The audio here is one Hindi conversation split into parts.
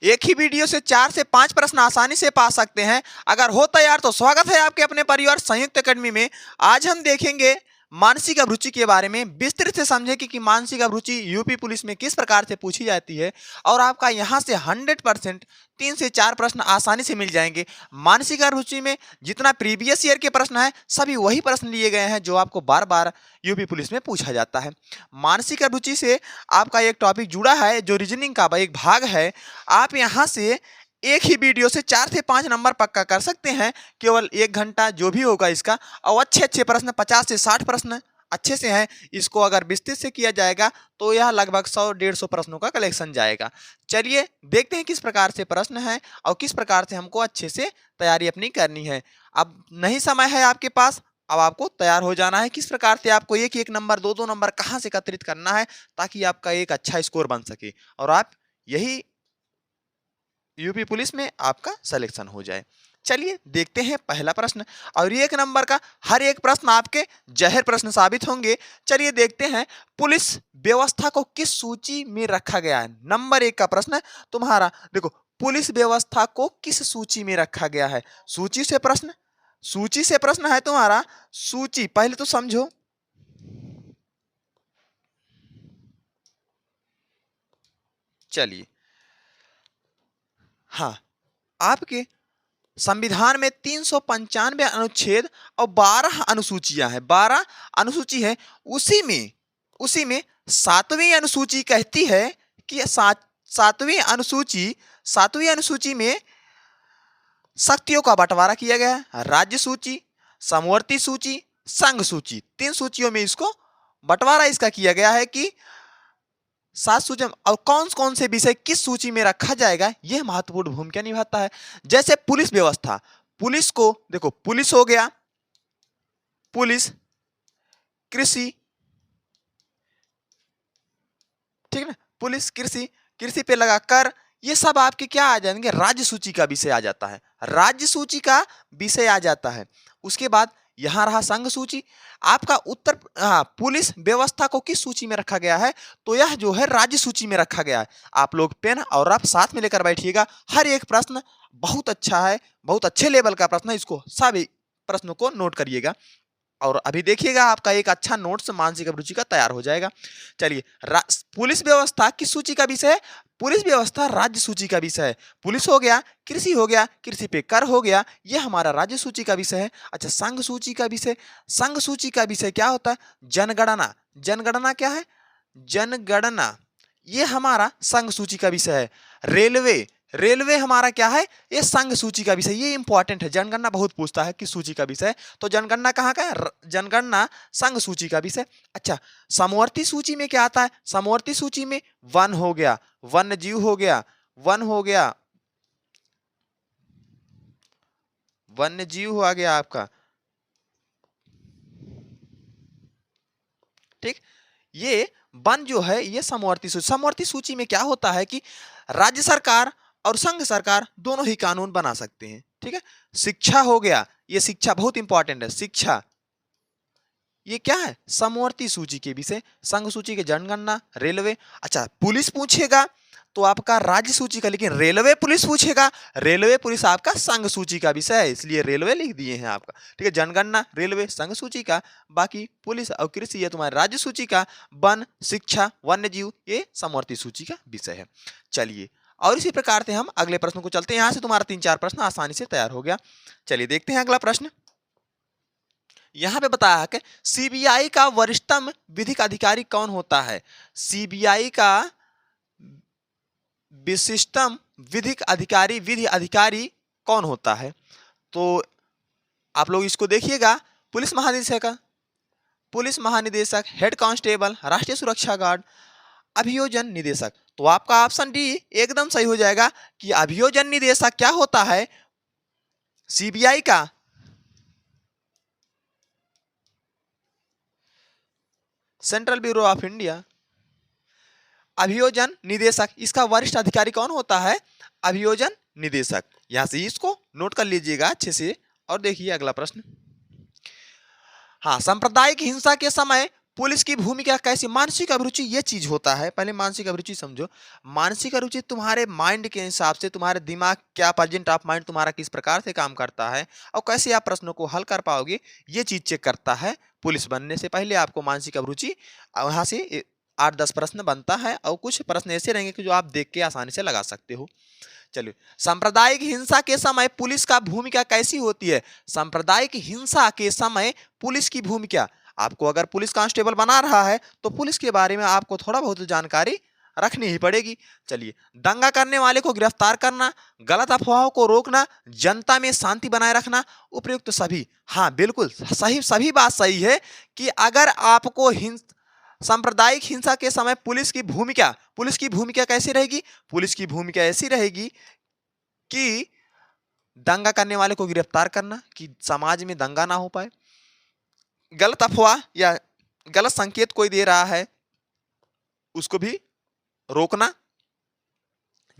एक ही वीडियो से 4 से 5 प्रश्न आसानी से पा सकते हैं। अगर हो तैयार तो स्वागत है आपके अपने परिवार संयुक्त अकेडमी में। आज हम देखेंगे मानसिक अभिरुचि के बारे में, विस्तृत से समझेंगे कि मानसिक अभिरुचि यूपी पुलिस में किस प्रकार से पूछी जाती है और आपका यहां से 100% 3 से 4 प्रश्न आसानी से मिल जाएंगे। मानसिक अभिरुचि में जितना प्रीवियस ईयर के प्रश्न है सभी वही प्रश्न लिए गए हैं जो आपको बार बार यूपी पुलिस में पूछा जाता है। मानसिक अभिरुचि से आपका एक टॉपिक जुड़ा है जो रीजनिंग का एक भाग है। आप यहाँ से एक ही वीडियो से 4 से 5 नंबर पक्का कर सकते हैं, केवल 1 घंटा जो भी होगा इसका। और अच्छे अच्छे प्रश्न 50 से 60 प्रश्न अच्छे से हैं। इसको अगर विस्तृत से किया जाएगा तो यह लगभग 100-150 प्रश्नों का कलेक्शन जाएगा। चलिए देखते हैं किस प्रकार से प्रश्न है और किस प्रकार से हमको अच्छे से तैयारी अपनी करनी है। अब नहीं समय है आपके पास, अब आपको तैयार हो जाना है किस प्रकार से आपको एक एक नंबर, दो दो नंबर कहाँ से एकत्रित करना है ताकि आपका एक अच्छा स्कोर बन सके और आप यही यूपी पुलिस में आपका सिलेक्शन हो जाए। चलिए देखते हैं पहला प्रश्न, और एक नंबर का हर एक प्रश्न आपके जहर प्रश्न साबित होंगे। चलिए देखते हैं, पुलिस व्यवस्था को किस सूची में रखा गया है। नंबर 1 का प्रश्न तुम्हारा देखो, पुलिस व्यवस्था को किस सूची में रखा गया है। सूची से प्रश्न है तुम्हारा। सूची पहले तो समझो, चलिए हाँ, आपके संविधान में 395 अनुच्छेद और 12 अनुसूचियां हैं, 12 अनुसूची है। उसी में 7वीं अनुसूची कहती है कि सातवीं अनुसूची में शक्तियों का बंटवारा किया गया है। राज्य सूची, समवर्ती सूची, संघ सूची, 3 सूचियों में इसको बंटवारा इसका किया गया है कि 7 सूची और कौन कौन से विषय किस सूची में रखा जाएगा यह महत्वपूर्ण भूमिका निभाता है। जैसे पुलिस व्यवस्था, पुलिस को देखो, पुलिस हो गया, पुलिस, कृषि, ठीक है ना, पुलिस, कृषि पे लगा कर, ये सब आपके क्या आ जाएंगे, राज्य सूची का विषय आ जाता है। राज्य सूची का विषय आ जाता है। उसके बाद यहां रहा संघ सूची। आपका उत्तर, पुलिस व्यवस्था को किस सूची में रखा गया है, तो यह जो है राज्य सूची में रखा गया है। आप लोग पेन और रफ साथ में लेकर बैठिएगा। हर एक प्रश्न बहुत अच्छा है, बहुत अच्छे लेवल का प्रश्न है। इसको सभी प्रश्नों को नोट करिएगा और अभी देखिएगा आपका एक अच्छा नोट्स मानसिक अभिरुचि का तैयार हो जाएगा। चलिए, पुलिस व्यवस्था किस सूची का विषय है, पुलिस व्यवस्था राज्य सूची का विषय है। पुलिस हो गया, कृषि पे कर हो गया, यह हमारा राज्य सूची का विषय है। अच्छा, संघ सूची का विषय क्या होता है, जनगणना। जनगणना क्या है, जनगणना ये हमारा संघ सूची का विषय है। रेलवे हमारा क्या है, ये संघ सूची का विषय। ये इंपॉर्टेंट है, जनगणना बहुत पूछता है किस सूची का विषय, तो जनगणना कहाँ का है, जनगणना संघ सूची का विषय। अच्छा, समवर्ती सूची में क्या आता है, समवर्ती सूची में वन हो गया, वन्य जीव हो गया, वन्य जीव आ गया आपका, ठीक। ये वन जो है ये समवर्ती सूची में क्या होता है कि राज्य सरकार और संघ सरकार दोनों ही कानून बना सकते हैं, ठीक है। शिक्षा हो गया, ये शिक्षा बहुत इंपॉर्टेंट है, शिक्षा ये क्या है, समवर्ती सूची के विषय। संघ सूची के जनगणना, रेलवे। अच्छा, पुलिस पूछेगा तो आपका राज्य सूची का, लेकिन रेलवे पुलिस पूछेगा, रेलवे पुलिस आपका संघ सूची का विषय है, इसलिए रेलवे लिख दिए हैं आपका, ठीक है। जनगणना, रेलवे संघ सूची का, बाकी पुलिस और कृषि ये तुम्हारे राज्य सूची का, वन, शिक्षा, वन्य जीव ये समवर्ती सूची का विषय है। चलिए, और इसी प्रकार से हम अगले प्रश्न को चलते हैं। यहां से तुम्हारा 3-4 प्रश्न आसानी से तैयार हो गया। चलिए देखते हैं अगला प्रश्न। यहां पे बताया है कि सीबीआई का वरिष्ठतम विधिक अधिकारी कौन होता है। सीबीआई का विशिष्टतम विधि अधिकारी कौन होता है, तो आप लोग इसको देखिएगा। पुलिस महानिदेशक, हेड कांस्टेबल, राष्ट्रीय सुरक्षा गार्ड, अभियोजन निदेशक। तो आपका ऑप्शन डी एकदम सही हो जाएगा कि अभियोजन निदेशक क्या होता है, सीबीआई का सेंट्रल ब्यूरो ऑफ इंडिया, अभियोजन निदेशक, इसका वरिष्ठ अधिकारी कौन होता है, अभियोजन निदेशक। यहां से इसको नोट कर लीजिएगा अच्छे से। और देखिए अगला प्रश्न, हाँ, सांप्रदायिक हिंसा के समय पुलिस की भूमिका कैसी, मानसिक अभिरुचि ये चीज होता है। पहले मानसिक अभिरुचि समझो। मानसिक अभिरुचि तुम्हारे माइंड के हिसाब से, तुम्हारे दिमाग क्या, प्रेजेंट ऑफ माइंड तुम्हारा किस प्रकार से काम करता है और कैसे आप प्रश्नों को हल कर पाओगे, ये चीज चेक करता है। पुलिस बनने से पहले आपको मानसिक अभिरुचि, वहां से 8-10 प्रश्न बनता है और कुछ प्रश्न ऐसे रहेंगे कि जो आप देख के आसानी से लगा सकते हो। चलिए, सांप्रदायिक हिंसा के समय पुलिस का भूमिका कैसी होती है। सांप्रदायिक हिंसा के समय पुलिस की भूमिका, आपको अगर पुलिस कांस्टेबल बना रहा है तो पुलिस के बारे में आपको थोड़ा बहुत जानकारी रखनी ही पड़ेगी। चलिए, दंगा करने वाले को गिरफ्तार करना, गलत अफवाहों को रोकना, जनता में शांति बनाए रखना, उपयुक्त सभी। हाँ बिल्कुल सही, सभी बात सही है कि अगर आपको सांप्रदायिक हिंसा के समय पुलिस की भूमिका कैसी रहेगी। पुलिस की भूमिका ऐसी रहेगी कि दंगा करने वाले को गिरफ्तार करना, कि समाज में दंगा ना हो पाए, गलत अफवाह या गलत संकेत कोई दे रहा है उसको भी रोकना,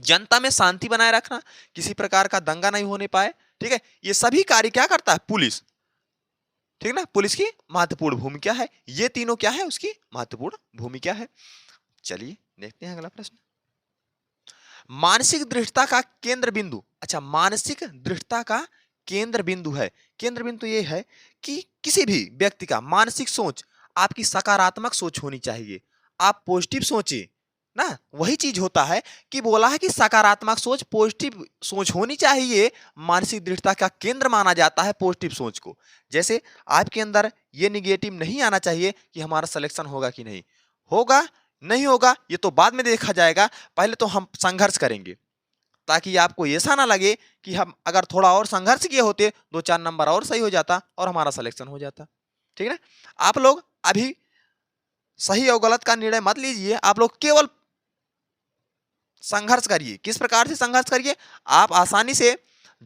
जनता में शांति बनाए रखना, किसी प्रकार का दंगा नहीं होने पाए। ठीक है, ये सभी कार्य क्या करता है, पुलिस। ठीक ना, पुलिस की महत्वपूर्ण भूमिका है। ये तीनों क्या है, उसकी महत्वपूर्ण भूमिका है। चलिए देखते हैं अगला प्रश्न। मानसिक दृढ़ता का केंद्र बिंदु। अच्छा, मानसिक दृढ़ता का केंद्र बिंदु है। केंद्र बिंदु ये है कि किसी भी व्यक्ति का मानसिक सोच, आपकी सकारात्मक सोच होनी चाहिए। आप पॉजिटिव सोचे ना, वही चीज होता है कि बोला है कि सकारात्मक सोच, पॉजिटिव सोच होनी चाहिए। मानसिक दृढ़ता का केंद्र माना जाता है पॉजिटिव सोच को। जैसे आपके अंदर ये निगेटिव नहीं आना चाहिए कि हमारा सिलेक्शन होगा कि नहीं होगा, नहीं होगा ये तो बाद में देखा जाएगा, पहले तो हम संघर्ष करेंगे, ताकि आपको ऐसा ना लगे कि हम अगर थोड़ा और संघर्ष किए होते 2-4 नंबर और सही हो जाता और हमारा सिलेक्शन हो जाता। ठीक है, आप लोग अभी सही और गलत का निर्णय मत लीजिए, आप लोग केवल संघर्ष करिए। किस प्रकार से संघर्ष करिए, आप आसानी से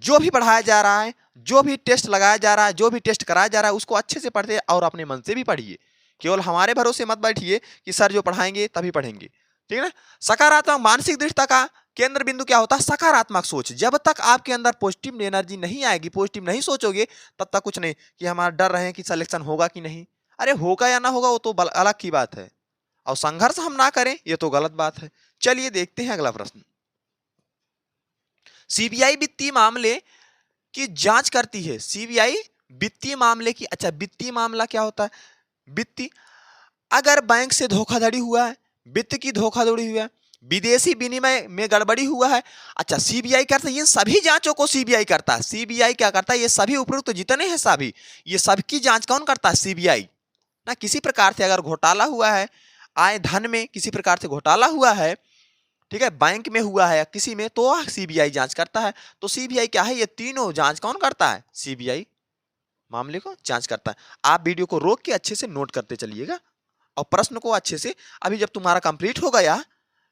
जो भी पढ़ाया जा रहा है, जो भी टेस्ट लगाया जा रहा है, जो भी टेस्ट कराया जा रहा है, उसको अच्छे से पढ़ते और अपने मन से भी पढ़िए। केवल हमारे भरोसे मत बैठिए कि सर जो पढ़ाएंगे तभी पढ़ेंगे। ठीक है ना, सकारात्मक मानसिक दृढ़ता का केंद्र बिंदु क्या होता है, सकारात्मक सोच। जब तक आपके अंदर पॉजिटिव एनर्जी नहीं आएगी, पॉजिटिव नहीं सोचोगे, तब तक कुछ नहीं कि हमारा डर रहे कि सिलेक्शन होगा कि नहीं। अरे होगा या ना होगा वो तो अलग की बात है, और संघर्ष हम ना करें ये तो गलत बात है। चलिए देखते हैं अगला प्रश्न। सीबीआई वित्तीय मामले की जांच करती है। सीबीआई वित्तीय मामले की, अच्छा वित्तीय मामला क्या होता है, वित्तीय, अगर बैंक से धोखाधड़ी हुआ है, वित्त की धोखाधड़ी हुआ है, विदेशी विनिमय में गड़बड़ी हुआ है, अच्छा सीबीआई करता है। ये सभी जांचों को सीबीआई करता है। सीबीआई क्या करता है, ये सभी उपयुक्त जितने हैं सभी, ये सबकी जांच कौन करता है, सीबीआई ना। किसी प्रकार से अगर घोटाला हुआ है, आय धन में किसी प्रकार से घोटाला हुआ है, ठीक है, बैंक में हुआ है या किसी में, तो सीबीआई जांच करता है। तो सीबीआई क्या है, ये तीनों जांच कौन करता है, सीबीआई मामले को जांच करता है। आप वीडियो को रोक के अच्छे से नोट करते चलिएगा और प्रश्न को अच्छे से, अभी जब तुम्हारा कंप्लीट हो गया,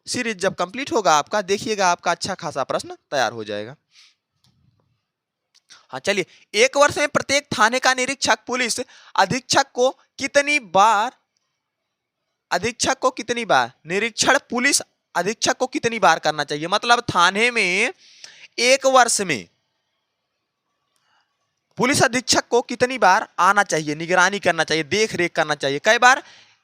सीरीज जब कंप्लीट होगा आपका, देखिएगा आपका अच्छा खासा प्रश्न तैयार हो जाएगा। हाँ चलिए, 1 वर्ष में प्रत्येक थाने का निरीक्षक पुलिस अधीक्षक को कितनी बार निरीक्षण पुलिस अधीक्षक को कितनी बार करना चाहिए। मतलब थाने में 1 वर्ष में पुलिस अधीक्षक को कितनी बार आना चाहिए, निगरानी करना चाहिए, देख रेख करना चाहिए। कई बार,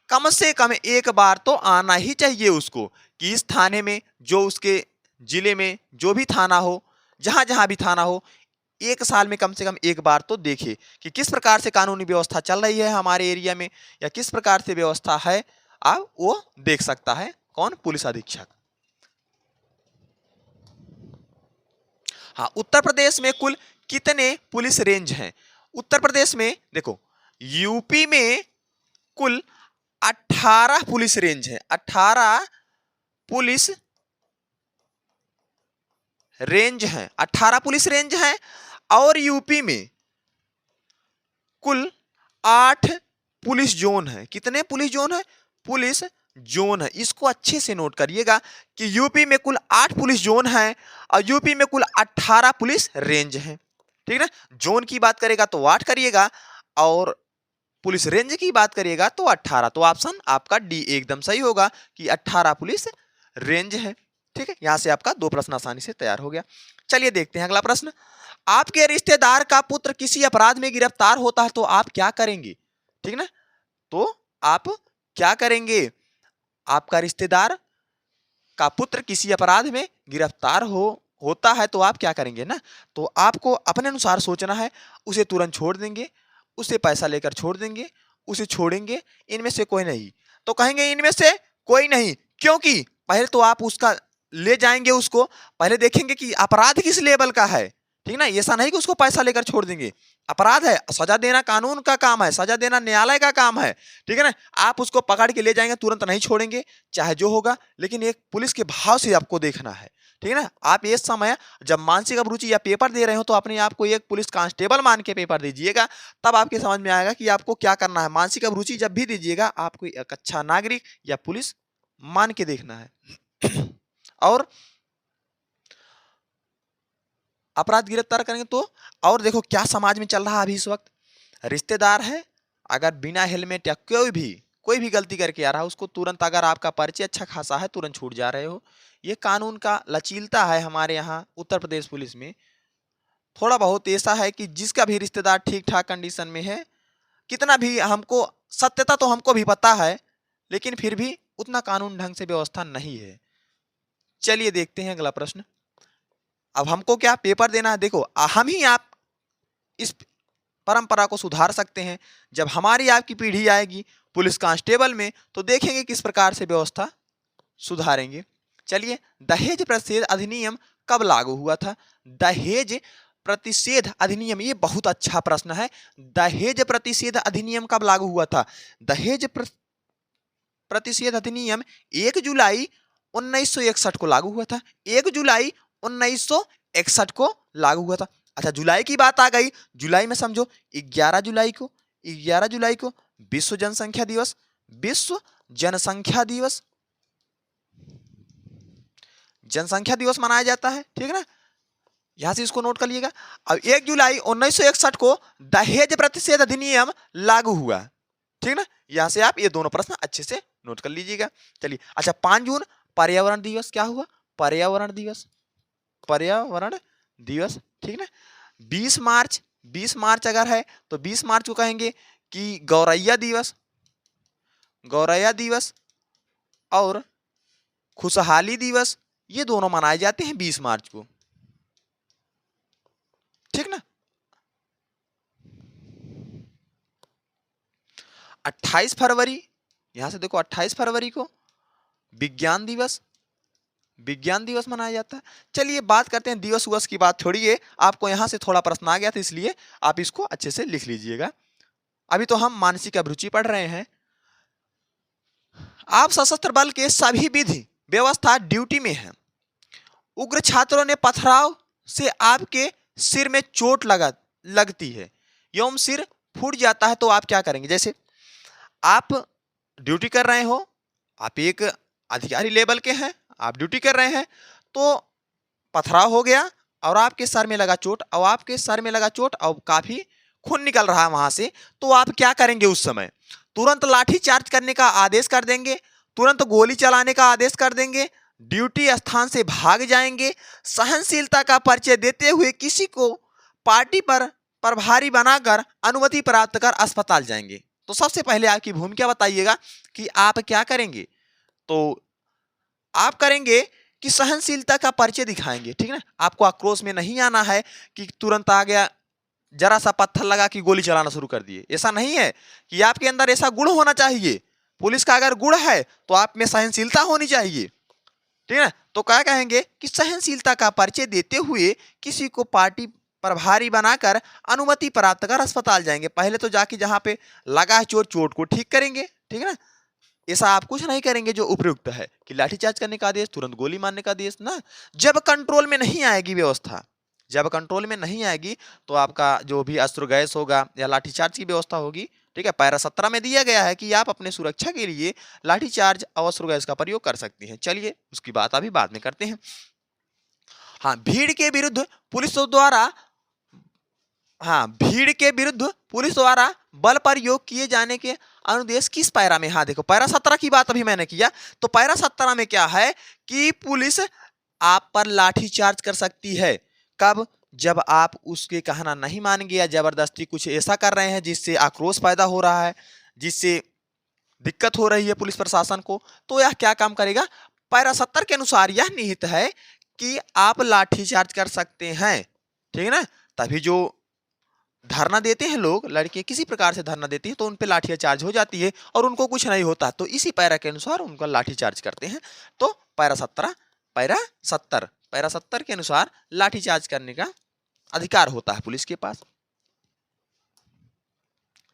कम से कम 1 बार तो आना ही चाहिए उसको, कि इस थाने में, जो उसके जिले में जो भी थाना हो, जहां जहां भी थाना हो, 1 साल में कम से कम 1 बार तो देखे कि किस प्रकार से कानूनी व्यवस्था चल रही है हमारे एरिया में, या किस प्रकार से व्यवस्था है, आप वो देख सकता है कौन, पुलिस अधीक्षक। हाँ, उत्तर प्रदेश में कुल कितने पुलिस रेंज हैं। उत्तर प्रदेश में देखो, यूपी में कुल 18 पुलिस रेंज है। 18 पुलिस रेंज हैं, 18 पुलिस रेंज हैं। और यूपी में कुल 8 पुलिस जोन है। कितने पुलिस जोन है, पुलिस जोन है। इसको अच्छे से नोट करिएगा कि यूपी में कुल 8 पुलिस जोन है और यूपी में कुल 18 पुलिस रेंज है। ठीक है ना, जोन की बात करेगा तो 8 करिएगा और पुलिस रेंज की बात करिएगा तो 18। तो ऑप्शन आपका डी एकदम सही होगा कि 18 पुलिस रेंज है। ठीक है, यहां से आपका 2 प्रश्न आसानी से तैयार हो गया। चलिए देखते हैं अगला प्रश्न। आपके रिश्तेदार का पुत्र किसी अपराध में गिरफ्तार होता है तो आप क्या करेंगे। ठीक ना, तो आप क्या करेंगे? आपका रिश्तेदार का पुत्र किसी अपराध में गिरफ्तार होता है तो आप क्या करेंगे ना? तो आपको अपने अनुसार सोचना है, उसे तुरंत छोड़ देंगे, उसे पैसा लेकर छोड़ देंगे, उसे छोड़ेंगे, इनमें से कोई नहीं। तो कहेंगे इनमें से कोई नहीं, क्योंकि पहले तो आप उसका ले जाएंगे, उसको पहले देखेंगे कि अपराध किस लेवल का है, ठीक ना? ऐसा नहीं कि उसको पैसा लेकर छोड़ देंगे, अपराध है, सजा देना कानून का काम है, सजा देना न्यायालय का काम है, ठीक है ना? आप उसको पकड़ के ले जाएंगे, तुरंत नहीं छोड़ेंगे, चाहे जो होगा, लेकिन एक पुलिस के भाव से आपको देखना है, ठीक है ना? आप इस समय जब मानसिक अभिरुचि या पेपर दे रहे हो तो अपने आप को एक पुलिस कांस्टेबल मान के पेपर दीजिएगा, तब आपके समझ में आएगा कि आपको क्या करना है। मानसिक अभिरुचि जब भी दीजिएगा, आपको एक अच्छा नागरिक या पुलिस मान के देखना है। और अपराध गिरफ्तार करेंगे तो, और देखो क्या समाज में चल रहा है अभी इस वक्त, रिश्तेदार है, अगर बिना हेलमेट या कोई भी गलती करके आ रहा है, उसको तुरंत, अगर आपका परिचय अच्छा खासा है, तुरंत छूट जा रहे हो। ये कानून का लचीलता है हमारे यहाँ उत्तर प्रदेश पुलिस में। थोड़ा बहुत ऐसा है कि जिसका भी रिश्तेदार ठीक ठाक कंडीशन में है, कितना भी हमको सत्यता तो हमको भी पता है, लेकिन फिर भी उतना कानून ढंग से व्यवस्था नहीं है। चलिए देखते हैं अगला प्रश्न। अब हमको क्या पेपर देना है? देखो हम ही आप इस परंपरा को सुधार सकते हैं। जब हमारी आपकी पीढ़ी आएगी पुलिस कांस्टेबल में, तो देखेंगे किस प्रकार से व्यवस्था सुधारेंगे। चलिए, दहेज प्रतिषेध अधिनियम कब लागू हुआ था? दहेज प्रतिषेध अधिनियम, ये बहुत अच्छा प्रश्न है। दहेज प्रतिषेध अधिनियम कब लागू हुआ था? दहेज प्रतिषेध अधिनियम 1 जुलाई 1961 को लागू हुआ था। 1 जुलाई 1961 को लागू हुआ था। अच्छा, जुलाई की बात आ गई, जुलाई में समझो 11 जुलाई को विश्व जनसंख्या दिवस मनाया जाता है, ठीक है ना? यहां से इसको नोट कर लीजिएगा। अब 1 जुलाई 1961 को दहेज प्रतिषेध अधिनियम लागू हुआ, ठीक ना? यहां से आप ये दोनों प्रश्न अच्छे से नोट कर लीजिएगा। चलिए, अच्छा 5 जून पर्यावरण दिवस क्या हुआ? पर्यावरण दिवस, ठीक ना? 20 मार्च अगर है तो 20 मार्च को कहेंगे कि गौरैया दिवस और खुशहाली दिवस, ये दोनों मनाए जाते हैं 20 मार्च को, ठीक ना? 28 फरवरी, यहां से देखो 28 फरवरी को विज्ञान दिवस मनाया जाता है। चलिए बात करते हैं दिवस की बात छोड़िए, आपको यहां से थोड़ा प्रश्न आ गया था, इसलिए आप इसको अच्छे से लिख लीजिएगा। अभी तो हम मानसिक अभिरुचि पढ़ रहे हैं। आप सशस्त्र बल के सभी विधि व्यवस्था ड्यूटी में हैं, उग्र छात्रों ने पथराव से आपके सिर में चोट लगती है एवं सिर फूट जाता है, तो आप क्या करेंगे? जैसे आप ड्यूटी कर रहे हो, आप एक अधिकारी लेवल के हैं, आप ड्यूटी कर रहे हैं, तो पथराव हो गया और आपके सर में लगा चोट और काफी खून निकल रहा है वहां से, तो आप क्या करेंगे? उस समय तुरंत लाठी चार्ज करने का आदेश कर देंगे, तुरंत गोली चलाने का आदेश कर देंगे, ड्यूटी स्थान से भाग जाएंगे, सहनशीलता का परिचय देते हुए किसी को पार्टी पर प्रभारी बनाकर अनुमति प्राप्त कर अस्पताल जाएंगे। तो सबसे पहले आपकी भूमिका बताइएगा कि आप क्या करेंगे? तो आप करेंगे कि सहनशीलता का परिचय दिखाएंगे, ठीक है ना? आपको आक्रोश में नहीं आना है कि तुरंत आ गया, जरा सा पत्थर लगा कि गोली चलाना शुरू कर दिए। ऐसा नहीं है कि आपके अंदर ऐसा गुण होना चाहिए। पुलिस का अगर गुण है तो आप में सहनशीलता होनी चाहिए, ठीक है ना? तो क्या कहेंगे कि सहनशीलता का परिचय देते हुए किसी को पार्टी प्रभारी बनाकर अनुमति प्राप्त कर अस्पताल जाएंगे। पहले तो जाके जहां पे लगा है चोट को ठीक करेंगे, ठीक है ना? ऐसा आप कुछ नहीं करेंगे जो उपयुक्त है कि लाठीचार्ज करने का आदेश, तुरंत गोली मारने का आदेश ना। जब कंट्रोल में नहीं आएगी व्यवस्था, जब कंट्रोल में नहीं आएगी, तो आपका जो भी अस्त्र गैस होगा या लाठीचार्ज की व्यवस्था होगी, ठीक है? पैरा 17 में दिया गया है कि आप अपने सुरक्षा के लिए लाठीचार्ज और अस्त्र गैस का प्रयोग कर सकती हैं। चलिए उसकी बात अभी बाद में करते हैं। हाँ, भीड़ के विरुद्ध पुलिस द्वारा बल प्रयोग किए जाने के अनुदेश किस पैरा में? हाँ देखो, पैरा 17 की बात अभी मैंने किया, तो पैरा 17 में क्या है कि पुलिस आप पर लाठीचार्ज कर सकती है। कब? जब आप उसके कहना नहीं मानेंगे या जबरदस्ती कुछ ऐसा कर रहे हैं जिससे आक्रोश पैदा हो रहा है, जिससे दिक्कत हो रही है पुलिस प्रशासन को, तो यह क्या काम करेगा? पैरा 70 के अनुसार यह निहित है कि आप लाठीचार्ज कर सकते हैं, ठीक है ना। तभी जो धरना देते हैं लोग, लड़के किसी प्रकार से धरना देती है तो उन पे लाठीचार्ज हो जाती है और उनको कुछ नहीं होता, तो इसी पैरा के अनुसार उनका लाठीचार्ज करते हैं। तो पैरा 70 के अनुसार लाठीचार्ज करने का अधिकार होता है पुलिस के पास।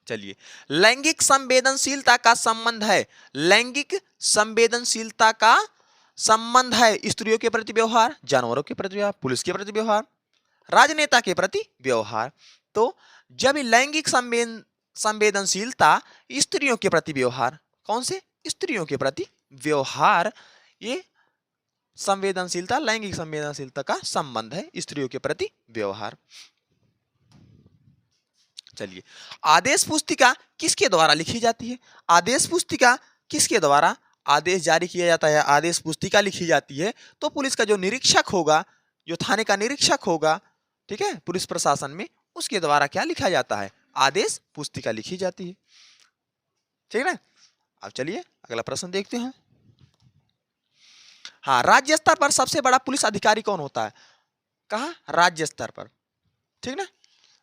चलिए, लैंगिक संवेदनशीलता का संबंध है, लैंगिक संवेदनशीलता का संबंध है स्त्रियों के प्रति व्यवहार, जानवरों के प्रति व्यवहार, पुलिस के प्रति व्यवहार, राजनेता के प्रति व्यवहार। तो जब लैंगिक संवेदनशीलता, स्त्रियों के प्रति व्यवहार, कौन से? स्त्रियों के प्रति व्यवहार, ये संवेदनशीलता, लैंगिक संवेदनशीलता का संबंध है स्त्रियों के प्रति व्यवहार। चलिए, आदेश पुस्तिका किसके द्वारा लिखी जाती है? आदेश पुस्तिका किसके द्वारा आदेश जारी किया जाता है? आदेश पुस्तिका लिखी जाती है तो पुलिस का जो निरीक्षक होगा, जो थाने का निरीक्षक होगा, ठीक है, पुलिस प्रशासन में, उसके द्वारा क्या लिखा जाता है? आदेश पुस्तिका लिखी जाती है, ठीक है ना। अब चलिए अगला प्रश्न देखते हैं। हाँ, राज्य स्तर पर सबसे बड़ा पुलिस अधिकारी कौन होता है? कहाँ? राज्य स्तर पर, ठीक ना।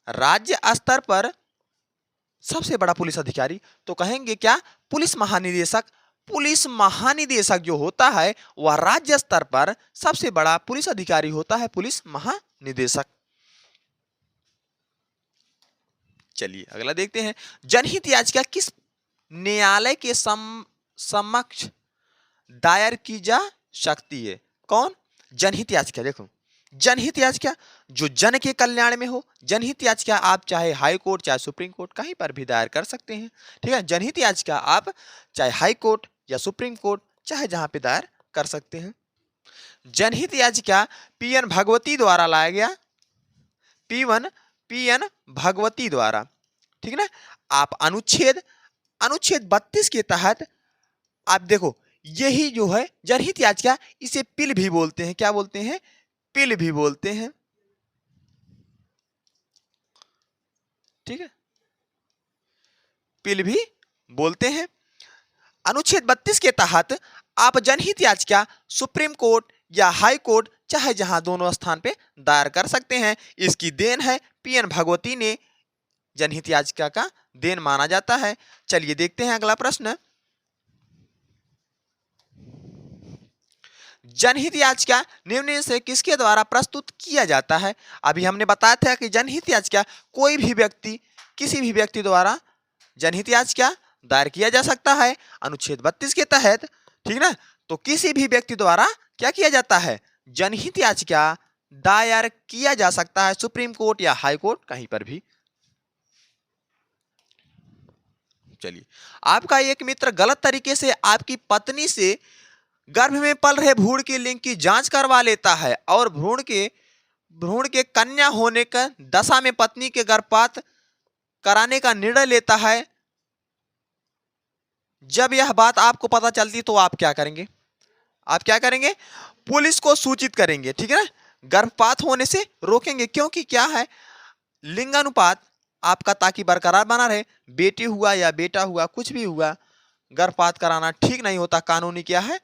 राज्य स्तर पर सबसे बड़ा पुलिस अधिकारी तो कहेंगे क्या? पुलिस महानिदेशक। पुलिस महानिदेशक जो होता है वह राज्य स्तर पर सबसे बड़ा पुलिस अधिकारी होता है, पुलिस महानिदेशक। चलिए अगला देखते हैं। जनहित याचिका किस न्यायालय के समक्ष दायर की जा सकती है? कौन? जनहित याचिका। देखो, जनहित याचिका जो जन के कल्याण में हो, जनहित याचिका आप चाहे हाई कोर्ट, चाहे सुप्रीम कोर्ट, कहीं पर भी दायर कर सकते हैं, ठीक है। जनहित याचिका आप चाहे हाई कोर्ट या सुप्रीम कोर्ट, चाहे जहां पे दायर कर सकते हैं। जनहित याचिका पीएन भगवती द्वारा लाया गया, पीएन भगवती द्वारा, ठीक है ना। आप अनुच्छेद 32 के तहत आप देखो, यही जो है जनहित याचिका, इसे पिल भी बोलते हैं। क्या बोलते हैं? पिल भी बोलते हैं, ठीक है, पिल भी बोलते हैं। अनुच्छेद 32 के तहत आप जनहित याचिका सुप्रीम कोर्ट या हाई कोर्ट, चाहे जहां दोनों स्थान पे दायर कर सकते हैं। इसकी देन है, पीएन भगवती ने जनहित याचिका का देन माना जाता है। चलिए देखते हैं अगला प्रश्न। जनहित याचिका निम्न से किसके द्वारा प्रस्तुत किया जाता है? अभी हमने बताया था कि जनहित याचिका कोई भी व्यक्ति, किसी भी व्यक्ति द्वारा जनहित याचिका दायर किया जा सकता है अनुच्छेद 32 के तहत, ठीक ना। तो किसी भी व्यक्ति द्वारा क्या किया जाता है? जनहित याचिका दायर किया जा सकता है, सुप्रीम कोर्ट या हाई कोर्ट, कहीं पर भी। चलिए, आपका एक मित्र गलत तरीके से आपकी पत्नी से गर्भ में पल रहे भ्रूण के लिंग की जांच करवा लेता है और भ्रूण के कन्या होने का दशा में पत्नी के गर्भपात कराने का निर्णय लेता है। जब यह बात आपको पता चलती तो आप क्या करेंगे? आप क्या करेंगे? पुलिस को सूचित करेंगे, ठीक है ना। गर्भपात होने से रोकेंगे, क्योंकि क्या है, लिंगानुपात आपका ताकि बरकरार बना रहे। बेटी हुआ या बेटा हुआ, कुछ भी हुआ, गर्भपात कराना ठीक नहीं होता, कानूनी क्या है,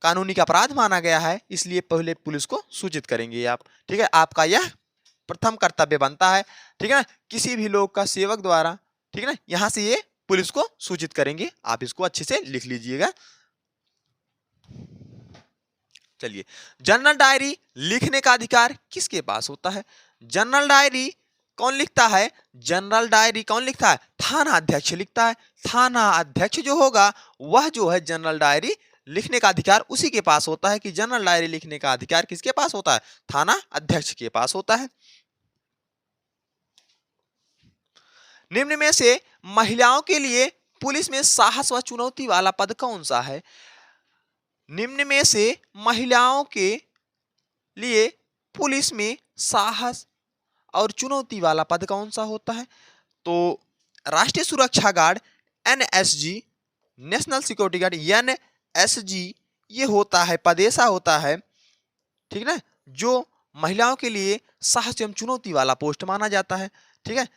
कानूनी का अपराध माना गया है, इसलिए पहले पुलिस को सूचित करेंगे आप, ठीक है। आपका यह प्रथम कर्तव्य बनता है, ठीक है ना। किसी भी लोग का सेवक द्वारा, ठीक है ना, यहां से ये पुलिस को सूचित करेंगे। आप इसको अच्छे से लिख लीजिएगा। चलिए, जनरल डायरी लिखने का अधिकार किसके पास होता है? जनरल डायरी कौन लिखता है? जनरल डायरी कौन लिखता है? थाना अध्यक्ष लिखता है। थाना अध्यक्ष जो होगा वह जो है जनरल डायरी लिखने का अधिकार उसी के पास होता है। कि जनरल डायरी लिखने का अधिकार किसके पास होता है? थाना अध्यक्ष के पास होता है। निम्न में से महिलाओं के लिए पुलिस में साहस व चुनौती वाला पद कौन सा है? निम्न में से महिलाओं के लिए पुलिस में साहस और चुनौती वाला पद कौन सा होता है? तो राष्ट्रीय सुरक्षा guard NSG, national security guard NSG, ये होता है, पद ऐसा होता है, ठीक ना, जो महिलाओं के लिए साहस एवं चुनौती वाला पोस्ट माना जाता है, ठीक है,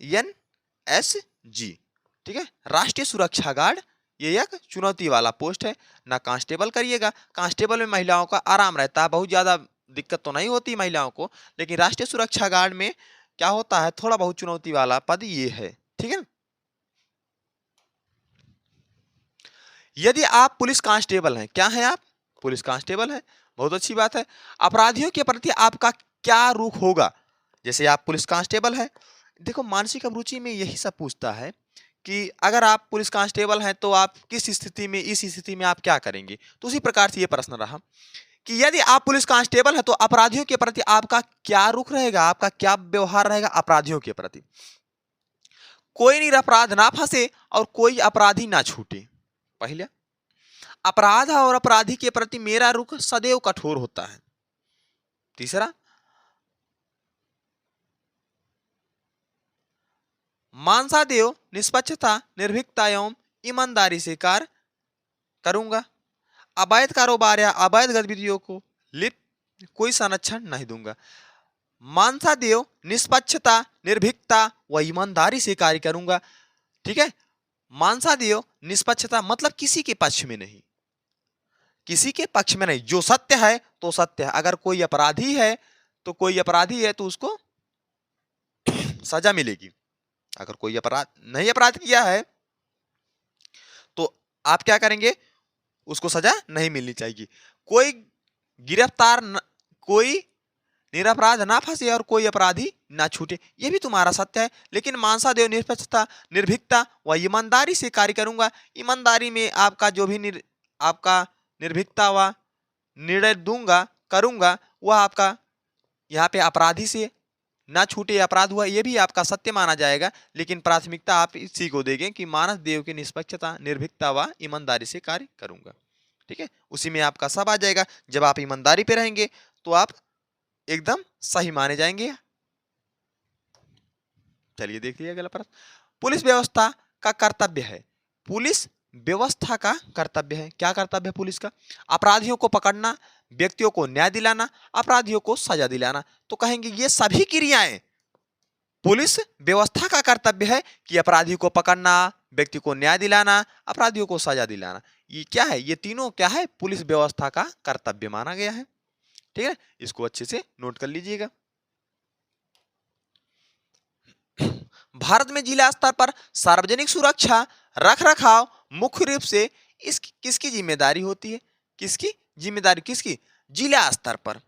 एनएसजी, ठीक है, राष्ट्रीय सुरक्षा गार्ड ये एक चुनौती वाला पोस्ट है। ना कांस्टेबल करिएगा, कांस्टेबल में महिलाओं का आराम रहता है, बहुत ज़्यादा दिक्कत तो नहीं होती महिलाओं को, लेकिन राष्ट्रीय सुरक्षा गार्ड में क्या होता है, थोड़ा बहुत चुनौती वाला पद ये है, ठीक है। यदि आप पुलिस कांस्टेबल हैं, क्या है आप? पुलिस कांस्टेबल हैं, बहुत अच्छी बात है। अपराधियों के प्रति आपका क्या रुख होगा? जैसे आप पुलिस कांस्टेबल हैं, देखो मानसिक अभिरुचि में यही सब पूछता है कि अगर आप पुलिस कांस्टेबल हैं तो आप किस स्थिति में, इस स्थिति में आप क्या करेंगे। तो उसी प्रकार से ये प्रश्न रहा कि यदि आप पुलिस कांस्टेबल हैं तो अपराधियों के प्रति आपका क्या रुख रहेगा, आपका क्या व्यवहार रहेगा अपराधियों के प्रति। कोई निरपराध ना फंसे और कोई अपराधी ना छूटे। पहले अपराध और अपराधी के प्रति मेरा रुख सदैव कठोर होता है। तीसरा, मानसादेव निष्पक्षता, निर्भीकता एवं ईमानदारी से कार्य करूंगा। अवैध कारोबार या अवैध गतिविधियों को लिप्त कोई संरक्षण नहीं दूंगा। मानसादेव निष्पक्षता, निर्भीकता व ईमानदारी से कार्य करूंगा, ठीक है। मानसादेव निष्पक्षता मतलब किसी के पक्ष में नहीं, किसी के पक्ष में नहीं, जो सत्य है तो सत्य है। अगर कोई अपराधी है तो कोई अपराधी है तो उसको सजा मिलेगी। अगर कोई अपराध किया है तो आप क्या करेंगे, उसको सजा नहीं मिलनी चाहिए। कोई गिरफ्तार कोई निरपराध ना फंसे और कोई अपराधी ना छूटे, ये भी तुम्हारा सत्य है। लेकिन मानसादेव निष्पक्षता, निर्भीकता व ईमानदारी से कार्य करूंगा। ईमानदारी में आपका जो भी आपका निर्भीकता व निर्णय दूंगा करूंगा वह आपका यहाँ पे अपराधी से ना छूटे, अपराध हुआ ये भी आपका सत्य माना जाएगा। लेकिन प्राथमिकता आप इसी को देंगे कि मानस देव की निष्पक्षता, निर्भीकता व ईमानदारी से कार्य करूंगा, ठीक है। उसी में आपका सब आ जाएगा। जब आप ईमानदारी पे रहेंगे तो आप एकदम सही माने जाएंगे। चलिए देखिए अगला प्रश्न। पुलिस व्यवस्था का कर्तव्य है। पुलिस व्यवस्था का कर्तव्य है, क्या कर्तव्य है पुलिस का? अपराधियों को पकड़ना, व्यक्तियों को न्याय दिलाना, अपराधियों को सजा दिलाना। तो कहेंगे ये सभी क्रियाएं पुलिस व्यवस्था का कर्तव्य है कि अपराधियों को पकड़ना, व्यक्ति को न्याय दिलाना, अपराधियों को सजा दिलाना। ये क्या है? ये तीनों क्या है? पुलिस व्यवस्था का कर्तव्य माना गया है, ठीक है। इसको अच्छे से नोट कर लीजिएगा। भारत में जिला स्तर पर सार्वजनिक सुरक्षा रख रखाव मुख्य रूप से किसकी जिम्मेदारी होती है? किसकी जिम्मेदारी? किसकी? जिला स्तर पर।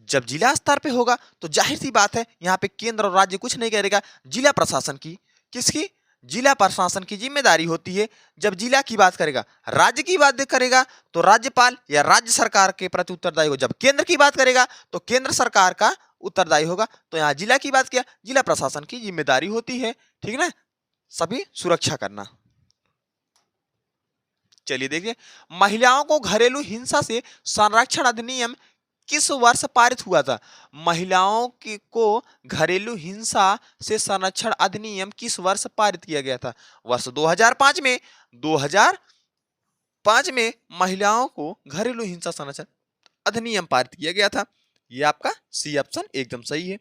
जब जिला स्तर पे होगा तो जाहिर सी बात है यहाँ पे केंद्र और राज्य कुछ नहीं करेगा, जिला प्रशासन की, किसकी? जिला प्रशासन की जिम्मेदारी होती है। जब जिला की बात करेगा, राज्य की बात करेगा तो राज्यपाल या राज्य सरकार के प्रति उत्तरदायी होगा। जब केंद्र की बात करेगा तो केंद्र सरकार का उत्तरदायी होगा। तो यहाँ जिला की बात किया, जिला प्रशासन की जिम्मेदारी होती है, ठीक है ना, सभी सुरक्षा करना। चलिए देखिए, महिलाओं को घरेलू हिंसा से संरक्षण अधिनियम किस वर्ष पारित हुआ था? महिलाओं को घरेलू हिंसा से संरक्षण अधिनियम किस वर्ष पारित किया गया था? वर्ष 2005 में। 2005 में महिलाओं को घरेलू हिंसा संरक्षण अधिनियम पारित किया गया था। यह आपका सी ऑप्शन एकदम सही है।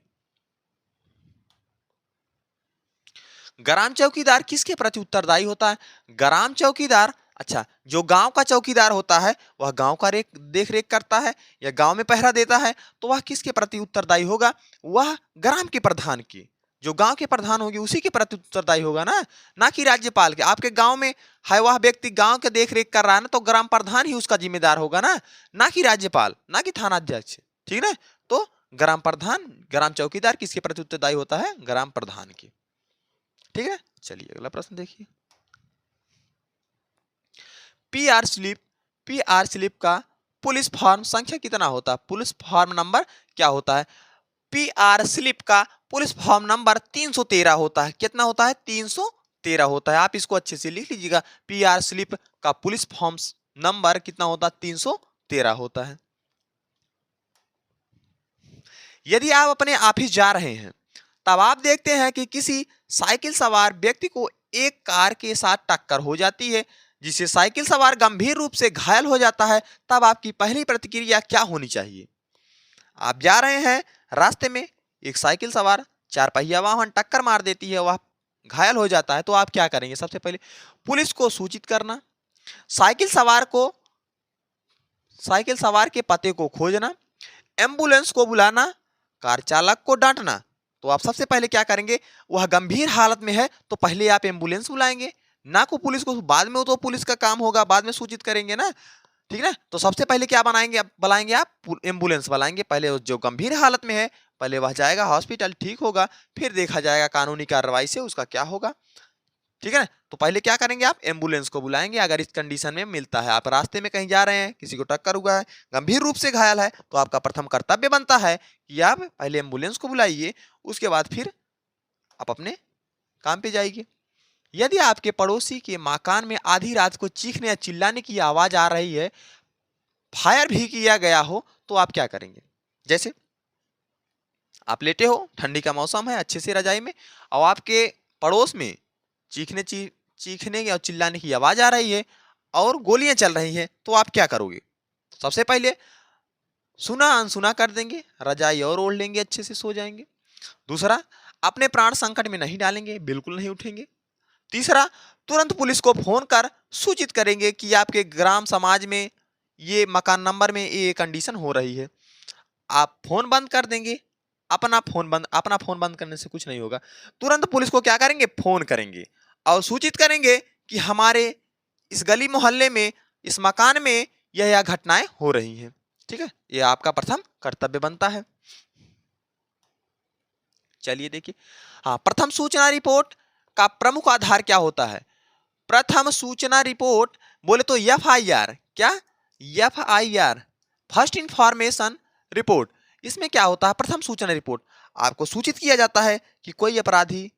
ग्राम चौकीदार किसके प्रति उत्तरदायी होता है? ग्राम चौकीदार, अच्छा, जो गांव का चौकीदार होता है वह गांव का देख रेख करता है या गांव में पहरा देता है, तो वह किसके प्रति उत्तरदायी होगा? वह ग्राम के प्रधान की, जो गांव के प्रधान होगी उसी के प्रति उत्तरदायी होगा ना कि राज्यपाल के। आपके गांव में है वह व्यक्ति गांव के देख रेख कर रहा है ना, तो ग्राम प्रधान ही उसका जिम्मेदार होगा ना कि राज्यपाल, ना कि थानाध्यक्ष, ठीक है। तो ग्राम प्रधान, ग्राम चौकीदार किसके प्रति उत्तरदायी होता है? ग्राम प्रधान की, ठीक है। चलिए अगला प्रश्न देखिए। पीआर स्लिप का पुलिस फॉर्म संख्या कितना होता है? पुलिस फॉर्म नंबर क्या होता है? पीआर स्लिप का पुलिस फॉर्म नंबर 313 होता है। कितना होता है? 313 होता है। आप इसको अच्छे से लिख लीजिएगा। पीआर स्लिप का पुलिस फॉर्म नंबर कितना होता है? 313 होता है। यदि आप अपने ऑफिस जा रहे हैं तब आप देखते हैं कि किसी साइकिल सवार व्यक्ति को एक कार के साथ टक्कर हो जाती है, जिससे साइकिल सवार गंभीर रूप से घायल हो जाता है, तब आपकी पहली प्रतिक्रिया क्या होनी चाहिए? आप जा रहे हैं, रास्ते में एक साइकिल सवार 4 पहिया वाहन टक्कर मार देती है, वह घायल हो जाता है, तो आप क्या करेंगे? सबसे पहले पुलिस को सूचित करना, साइकिल सवार के पते को खोजना, एम्बुलेंस को बुलाना, कार चालक को डांटना। तो आप सबसे पहले क्या करेंगे, वह गंभीर हालत में है तो पहले आप एम्बुलेंस बुलाएंगे, ना को पुलिस को। बाद में वो तो पुलिस का काम होगा, बाद में सूचित करेंगे ना, ठीक है। तो सबसे पहले क्या बुलाएंगे आप एम्बुलेंस बुलाएंगे। पहले जो गंभीर हालत में है पहले वह जाएगा हॉस्पिटल, ठीक होगा, फिर देखा जाएगा कानूनी कार्रवाई से उसका क्या होगा, ठीक है ना। तो पहले क्या करेंगे, आप एम्बुलेंस को बुलाएंगे। अगर इस कंडीशन में मिलता है, आप रास्ते में कहीं जा रहे हैं, किसी को टक्कर हुआ है, गंभीर रूप से घायल है, तो आपका प्रथम कर्तव्य बनता है कि आप पहले एम्बुलेंस को बुलाइए, उसके बाद फिर आप अपने काम पे जाइए। यदि आपके पड़ोसी के मकान में आधी रात को चीखने या चिल्लाने की आवाज आ रही है, फायर भी किया गया हो, तो आप क्या करेंगे। जैसे आप लेटे हो, ठंडी का मौसम है, अच्छे से रजाई में, और आपके पड़ोस में चीखने और चिल्लाने की आवाज आ रही है और गोलियां चल रही हैं, तो आप क्या करोगे। सबसे पहले सुना अनसुना कर देंगे, रजाई और ओढ़ लेंगे, अच्छे से सो जाएंगे। दूसरा, अपने प्राण संकट में नहीं डालेंगे, बिल्कुल नहीं उठेंगे। तीसरा, तुरंत पुलिस को फोन कर सूचित करेंगे कि आपके ग्राम समाज में ये मकान नंबर में ये कंडीशन हो रही है। आप फोन बंद कर देंगे। अपना फोन बंद करने से कुछ नहीं होगा। तुरंत पुलिस को क्या करेंगे, फोन करेंगे और सूचित करेंगे कि हमारे इस गली मोहल्ले में, इस मकान में यह घटनाएं हो रही हैं, ठीक है। यह आपका प्रथम कर्तव्य बनता है। चलिए देखिए, हाँ, प्रथम सूचना रिपोर्ट का प्रमुख आधार क्या होता है। प्रथम सूचना रिपोर्ट बोले तो FIR, क्या, FIR, फर्स्ट इंफॉर्मेशन रिपोर्ट। इसमें क्या होता है, प्रथम सूचना रिपोर्ट, आपको सूचित किया जाता है कि कोई अपराधी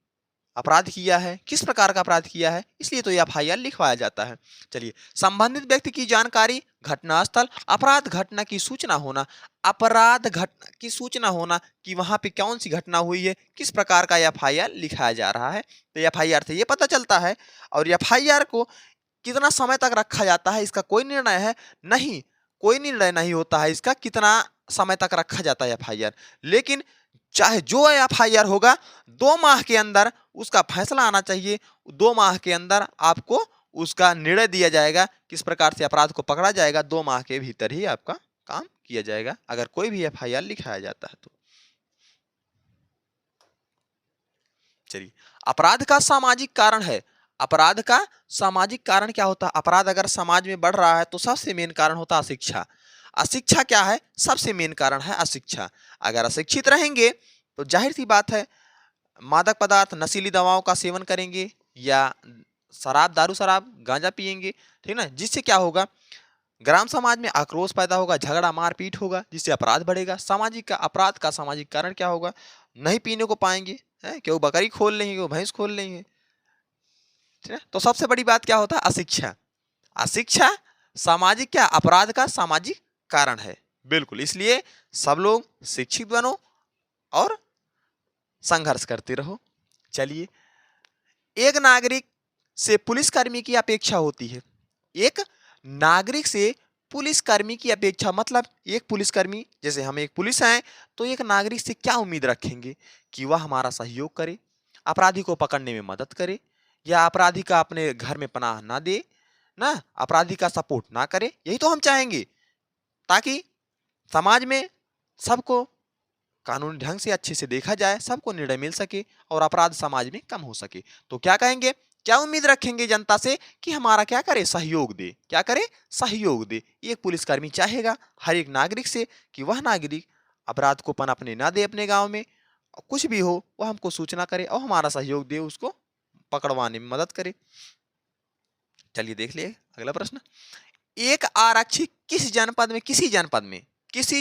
अपराध किया है, किस प्रकार का अपराध किया है, इसलिए तो FIR लिखवाया जाता है। चलिए, संबंधित व्यक्ति की जानकारी, घटनास्थल, अपराध घटना की सूचना होना, अपराध घटना की सूचना होना कि वहां पे कौन सी घटना हुई है, किस प्रकार का FIR लिखाया जा रहा है। तो FIR से ये पता चलता है। और FIR को कितना समय तक रखा जाता है, इसका कोई निर्णय है नहीं, कोई निर्णय नहीं होता है इसका कितना समय तक रखा जाता है FIR। लेकिन चाहे जो FIR होगा, 2 माह के अंदर उसका फैसला आना चाहिए। 2 माह के अंदर आपको उसका निर्णय दिया जाएगा, किस प्रकार से अपराध को पकड़ा जाएगा। 2 माह के भीतर ही आपका काम किया जाएगा, अगर कोई भी FIR लिखाया जाता है तो। चलिए, अपराध का सामाजिक कारण है। अपराध का सामाजिक कारण क्या होता है, अपराध अगर समाज में बढ़ रहा है तो सबसे मेन कारण होता है अशिक्षा। अशिक्षा क्या है, सबसे मेन कारण है अशिक्षा। अगर अशिक्षित रहेंगे तो जाहिर सी बात है, मादक पदार्थ, नशीली दवाओं का सेवन करेंगे या शराब, दारू शराब, गांजा पिएंगे, ठीक ना, जिससे क्या होगा, ग्राम समाज में आक्रोश पैदा होगा, झगड़ा मारपीट होगा, जिससे अपराध बढ़ेगा। अपराध का सामाजिक कारण क्या होगा, नहीं पीने को पाएंगे, है क्यों, बकरी खोल लेंगे, क्यों भैंस खोल लेंगे, ठीक है। तो सबसे बड़ी बात क्या होता है, अशिक्षा। अशिक्षा सामाजिक क्या, अपराध का सामाजिक कारण है, बिल्कुल। इसलिए सब लोग शिक्षित बनो और संघर्ष करते रहो। चलिए, एक नागरिक से पुलिसकर्मी की अपेक्षा होती है। एक नागरिक से पुलिसकर्मी की अपेक्षा मतलब एक पुलिसकर्मी, जैसे हम एक पुलिस हैं, तो एक नागरिक से क्या उम्मीद रखेंगे कि वह हमारा सहयोग करे, अपराधी को पकड़ने में मदद करे, या अपराधी का अपने घर में पनाह ना दे, ना अपराधी का सपोर्ट ना करे। यही तो हम चाहेंगे, ताकि समाज में सबको कानूनी ढंग से अच्छे से देखा जाए, सबको निर्णय मिल सके और अपराध समाज में कम हो सके। तो क्या कहेंगे, क्या उम्मीद रखेंगे जनता से कि हमारा क्या करे, सहयोग दे, क्या करे, सहयोग दे। एक पुलिसकर्मी चाहेगा हर एक नागरिक से कि वह नागरिक अपराध को पनपने ना दे अपने गांव में, कुछ भी हो वह हमको सूचना करे और हमारा सहयोग दे, उसको पकड़वाने में मदद करे। चलिए देख लिए अगला प्रश्न। एक आरक्षी किसी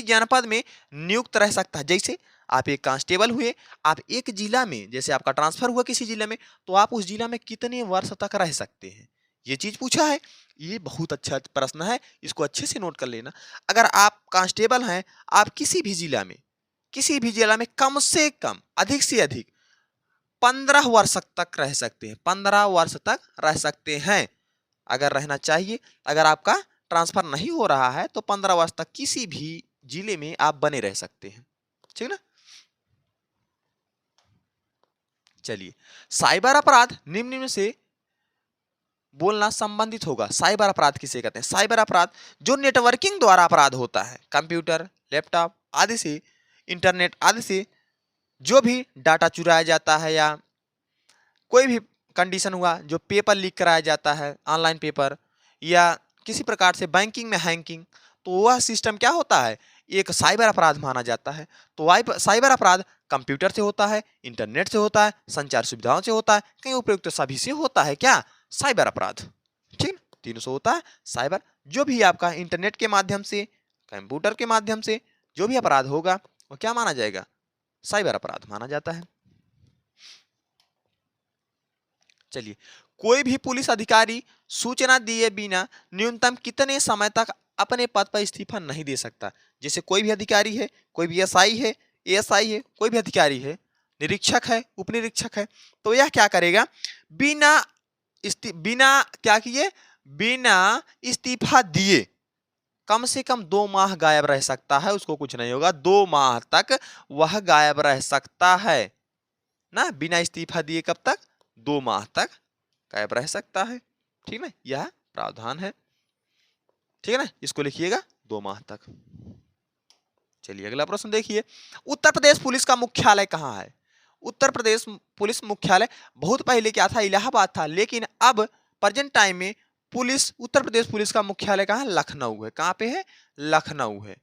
जनपद में नियुक्त रह सकता है। जैसे आप एक कांस्टेबल हुए, आप एक जिला में, जैसे आपका ट्रांसफर हुआ किसी जिले में, तो आप उस जिला में कितने वर्ष तक रह सकते हैं, ये चीज पूछा है। ये बहुत अच्छा प्रश्न है, इसको अच्छे से नोट कर लेना। अगर आप कांस्टेबल हैं, आप किसी भी जिला में कम से कम, अधिक से अधिक 15 वर्ष तक रह सकते हैं, 15 वर्ष तक रह सकते हैं अगर रहना चाहिए। अगर आपका ट्रांसफर नहीं हो रहा है तो 15 वर्ष तक किसी भी जिले में आप बने रह सकते हैं, ठीक ना। चलिए, साइबर अपराध निम्न में से बोलना संबंधित होगा। साइबर अपराध किसे कहते हैं? साइबर अपराध जो नेटवर्किंग द्वारा अपराध होता है, कंप्यूटर, लैपटॉप आदि से, इंटरनेट आदि से जो भी डाटा चुराया जाता है, या कोई भी कंडीशन हुआ जो पेपर लीक कराया जाता है, ऑनलाइन पेपर, या किसी प्रकार से बैंकिंग में हैकिंग, तो वह सिस्टम क्या होता है? एक साइबर अपराध माना जाता है। तो साइबर अपराध कंप्यूटर से होता है, इंटरनेट से होता है, संचार सुविधाओं से होता है, कई उपयुक्त सभी से होता है क्या? साइबर अपराध। ठीक, तीनों से होता है साइबर। जो भी आपका इंटरनेट के माध्यम से, कंप्यूटर के माध्यम से जो भी अपराध होगा वो क्या माना जाएगा? साइबर अपराध माना जाता है। चलिए, कोई भी पुलिस अधिकारी सूचना दिए बिना न्यूनतम कितने समय तक अपने पद पर इस्तीफा नहीं दे सकता? जैसे कोई भी अधिकारी है, कोई भी एसआई है, एएसआई है, कोई भी अधिकारी है, निरीक्षक है, उप निरीक्षक है, तो यह क्या करेगा? बिना बिना क्या किए? बिना इस्तीफा दिए कम से कम 2 माह गायब रह सकता है। उसको कुछ नहीं होगा, 2 माह तक वह गायब रह सकता है ना। बिना इस्तीफा दिए कब तक? 2 माह तक गायब रह सकता है। ठीक है, यह प्रावधान है। ठीक है ना, इसको लिखिएगा 2 माह तक। चलिए अगला प्रश्न देखिए, उत्तर प्रदेश पुलिस का मुख्यालय कहाँ है? उत्तर प्रदेश पुलिस मुख्यालय बहुत पहले क्या था? इलाहाबाद था, लेकिन अब प्रेजेंट टाइम में उत्तर प्रदेश पुलिस का मुख्यालय कहाँ है? लखनऊ है। कहाँ पे है? लखनऊ है।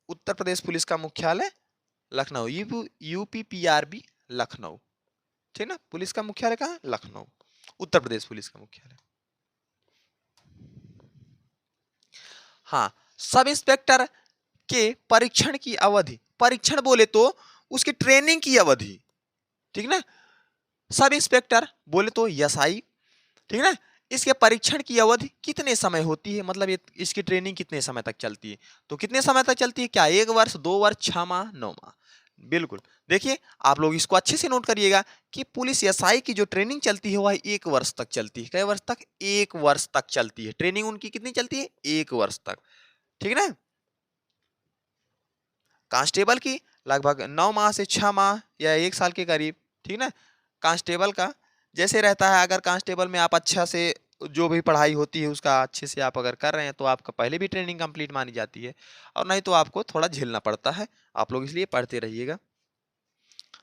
उत्तर प्रदेश पुलिस का मुख्यालय लखनऊ, यूपीपीआरबी लखनऊ। ठीक ना, पुलिस का मुख्यालय कहाँ है? लखनऊ, उत्तर प्रदेश पुलिस का मुख्यालय। हाँ, सब इंस्पेक्टर के परीक्षण की अवधि, परीक्षण बोले तो उसकी ट्रेनिंग की अवधि, ठीक ना। सब इंस्पेक्टर बोले तो एसआई, ठीक ना, इसके परीक्षण की अवधि कितने समय होती है? मतलब इसकी ट्रेनिंग कितने समय तक चलती है? तो कितने समय तक चलती है? क्या 1 वर्ष, 2 वर्ष, 6 माह, 9 माह? बिल्कुल। देखिए, आप लोग इसको अच्छे से नोट करिएगा कि पुलिस एसआई की जो ट्रेनिंग चलती है वह 1 वर्ष तक चलती है। कई वर्ष तक? 1 वर्ष तक चलती है ट्रेनिंग उनकी। कितनी चलती है? 1 वर्ष तक। ठीक ना। कांस्टेबल की लगभग 9 माह से 6 माह या 1 साल के करीब। ठीक ना। कांस्टेबल का जैसे रहता है, अगर कांस्टेबल में आप अच्छा से जो भी पढ़ाई होती है उसका अच्छे से आप अगर कर रहे हैं तो आपका पहले भी ट्रेनिंग कंप्लीट मानी जाती है, और नहीं तो आपको थोड़ा झेलना पड़ता है। आप लोग इसलिए पढ़ते रहिएगा।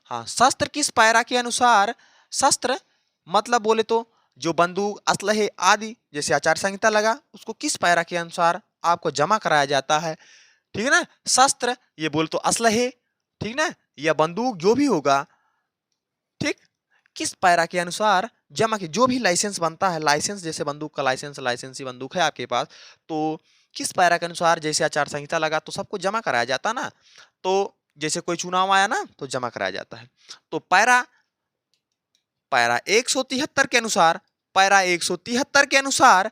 हाँ, शस्त्र किस पैरा के अनुसार? शस्त्र मतलब बोले तो जो बंदूक, असलहे आदि, जैसे आचार संहिता लगा, उसको किस पैरा के अनुसार आपको जमा कराया जाता है? ठीक है ना। शस्त्र ये बोल तो असलहे, ठीक ना, या बंदूक जो भी होगा, ठीक, किस पैरा के अनुसार जमा की, जो भी लाइसेंस बनता है, लाइसेंस जैसे बंदूक का लाइसेंस, लाइसेंसी बंदूक है आपके पास, तो किस पैरा के अनुसार, जैसे आचार संहिता लगा तो सबको जमा कराया जाता ना। तो जैसे कोई चुनाव आया ना तो जमा कराया जाता है। तो पैरा पैरा 173 के अनुसार, पैरा 173 के अनुसार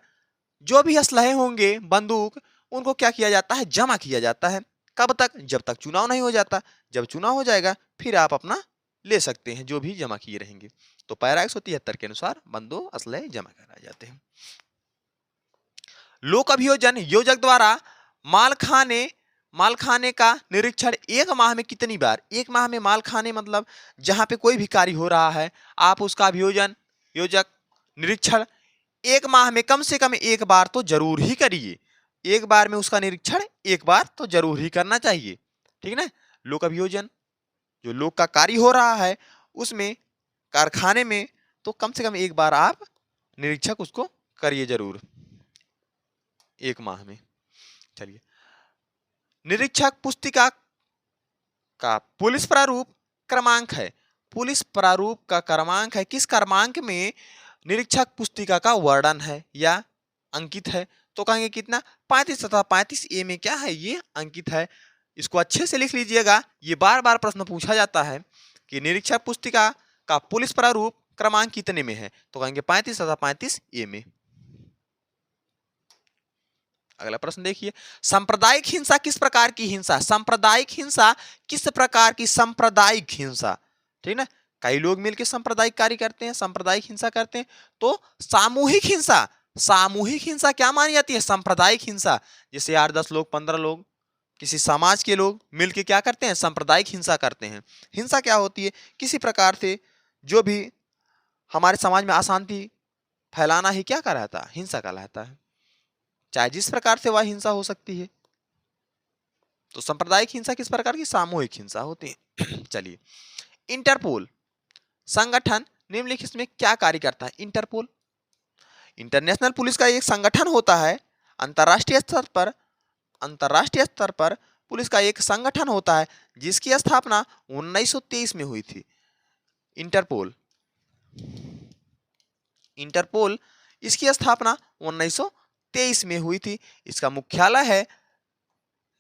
जो भी असलहे होंगे, बंदूक, उनको क्या किया जाता है? जमा किया जाता है। कब तक? जब तक चुनाव नहीं हो जाता। जब चुनाव हो जाएगा फिर आप अपना ले सकते हैं जो भी जमा किए रहेंगे। तो पैरा 173 के अनुसार बंदूक, असलहे जमा कराए जाते हैं। लोक अभियोजन योजक द्वारा मालखाने का निरीक्षण 1 माह में कितनी बार? 1 माह में मालखाने मतलब जहां पे कोई भी कार्य हो रहा है, आप उसका अभियोजन, योजक, निरीक्षण 1 माह में कम से कम 1 बार तो जरूर ही करिए। 1 बार में उसका निरीक्षण 1 बार तो जरूर ही करना चाहिए। ठीक ना। लोक अभियोजन जो लोक का कार्य हो रहा है उसमें, कारखाने में, तो कम से कम 1 बार आप निरीक्षक उसको करिए जरूर 1 माह में। चलिए, निरीक्षक पुस्तिका का पुलिस प्रारूप क्रमांक है। पुलिस प्रारूप का क्रमांक है, किस क्रमांक में निरीक्षक पुस्तिका का वर्णन है या अंकित है? तो कहेंगे कितना? 35 तथा 35 ए में क्या है? ये अंकित है। इसको अच्छे से लिख लीजिएगा, ये बार बार प्रश्न पूछा जाता है कि निरीक्षक पुस्तिका का पुलिस प्रारूप क्रमांक कितने में है? तो कहेंगे 35 तथा 35 ए में। अगला प्रश्न देखिए, सांप्रदायिक हिंसा किस प्रकार की हिंसा? सांप्रदायिक हिंसा किस प्रकार की? सांप्रदायिक हिंसा, ठीक ना, कई लोग मिलकर सांप्रदायिक कार्य करते हैं, सांप्रदायिक हिंसा करते हैं। तो सामूहिक हिंसा, सामूहिक हिंसा क्या मानी जाती है? सांप्रदायिक हिंसा। जैसे 8-10 लोग, 15 लोग, किसी समाज के लोग मिलकर क्या करते हैं? सांप्रदायिक हिंसा करते हैं। हिंसा क्या होती है? किसी प्रकार से जो भी हमारे समाज में अशांति फैलाना ही क्या कहलाता है? हिंसा कहलाता है। चाहे जिस प्रकार से वह हिंसा हो सकती है। तो सांप्रदायिक हिंसा किस प्रकार की? सामूहिक हिंसा होती है। चलिए, इंटरपोल संगठन निम्नलिखित में क्या कार्य करता है? इंटरपोल इंटरनेशनल पुलिस का एक संगठन होता है। अंतर्राष्ट्रीय स्तर पर पुलिस का एक संगठन होता है जिसकी स्थापना 1923 में हुई थी। इंटरपोल इंटरपोल इसकी स्थापना 1923 में हुई थी। इसका मुख्यालय है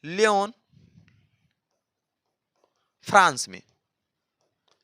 लियोन, फ्रांस में।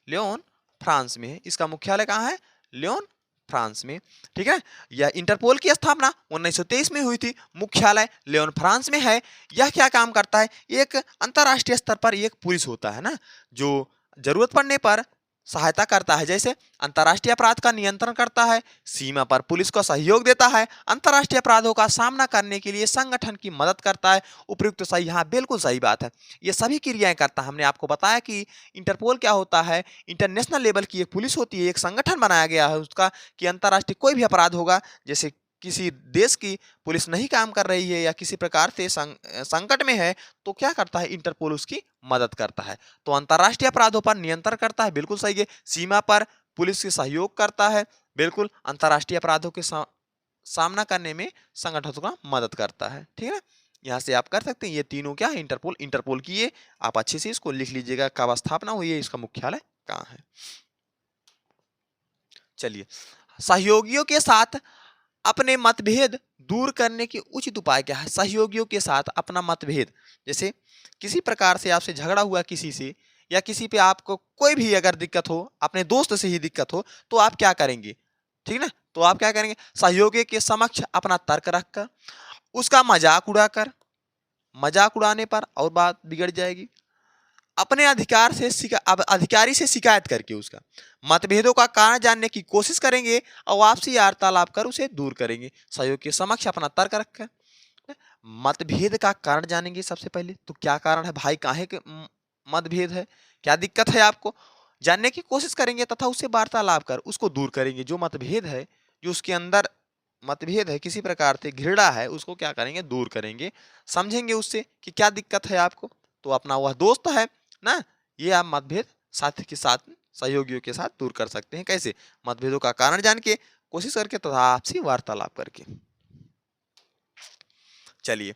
लियोन फ्रांस में है। इसका मुख्यालय कहाँ है? लियोन फ्रांस में। ठीक है, यह इंटरपोल की स्थापना 1923 में हुई थी, मुख्यालय लियोन फ्रांस में है। यह क्या काम करता है? एक अंतर्राष्ट्रीय स्तर पर एक पुलिस होता है ना, जो जरूरत पड़ने पर सहायता करता है। जैसे अंतर्राष्ट्रीय अपराध का नियंत्रण करता है, सीमा पर पुलिस को सहयोग देता है, अंतर्राष्ट्रीय अपराधों का सामना करने के लिए संगठन की मदद करता है। उपयुक्त सही, हाँ बिल्कुल सही बात है। ये सभी क्रियाएं करता है। हमने आपको बताया कि इंटरपोल क्या होता है। इंटरनेशनल लेवल की एक पुलिस होती है, एक संगठन बनाया गया है उसका, कि अंतर्राष्ट्रीय कोई भी अपराध होगा, जैसे किसी देश की पुलिस नहीं काम कर रही है या किसी प्रकार से संकट में है, तो क्या करता है? इंटरपोल उसकी मदद करता है। तो अंतर्राष्ट्रीय अपराधों पर नियंत्रण करता है, बिल्कुल सही है। सीमा पर पुलिस के सहयोग करता है, बिल्कुल। अंतर्राष्ट्रीय अपराधों के सामना करने में संगठनों का मदद करता है। ठीक है, यहाँ से आप कर सकते हैं। ये तीनों क्या है? इंटरपोल। इंटरपोल की ये आप अच्छे से इसको लिख लीजिएगा, कब स्थापना हुई है, इसका मुख्यालय कहाँ है। चलिए, सहयोगियों के साथ अपने मतभेद दूर करने के उचित उपाय क्या है? सहयोगियों के साथ अपना मतभेद, जैसे किसी प्रकार से आपसे झगड़ा हुआ किसी से, या किसी पे आपको कोई भी अगर दिक्कत हो, अपने दोस्त से ही दिक्कत हो, तो आप क्या करेंगे? ठीक ना, तो आप क्या करेंगे? सहयोगी के समक्ष अपना तर्क रखकर, उसका मजाक उड़ाने पर और बात बिगड़ जाएगी। अपने अधिकारी से शिकायत करके उसका मतभेदों का कारण जानने की कोशिश करेंगे और आपसी वार्तालाप कर उसे दूर करेंगे। सहयोग के समक्ष अपना तर्क रखकर मतभेद का कारण जानेंगे। सबसे पहले तो क्या कारण है भाई, काहे के मतभेद है, क्या दिक्कत है आपको, जानने की कोशिश करेंगे तथा उससे वार्तालाप कर उसको दूर करेंगे। जो मतभेद है, जो उसके अंदर मतभेद है, किसी प्रकार से घृणा है, उसको क्या करेंगे? दूर करेंगे। समझेंगे उससे कि क्या दिक्कत है आपको, तो अपना वह दोस्त है ना, ये आप मतभेद साथी के साथ, सहयोगियों के साथ दूर कर सकते हैं। कैसे? मतभेदों का कारण जान के, कोशिश करके तथा आपसी वार्तालाप करके। चलिए,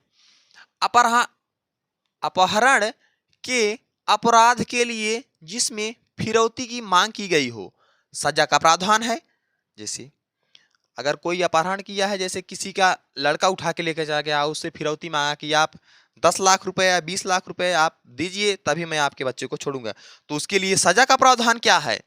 अपहरण के अपराध के लिए जिसमें फिरौती की मांग की गई हो, सजा का प्रावधान है। जैसे अगर कोई अपहरण किया है, जैसे किसी का लड़का उठा के लेकर जा गया, उससे फिरौती मांगा कि आप 10 लाख रुपए या 20 लाख रुपए आप दीजिए, तभी मैं आपके बच्चे को छोड़ूंगा, तो उसके लिए सजा का प्रावधान क्या है?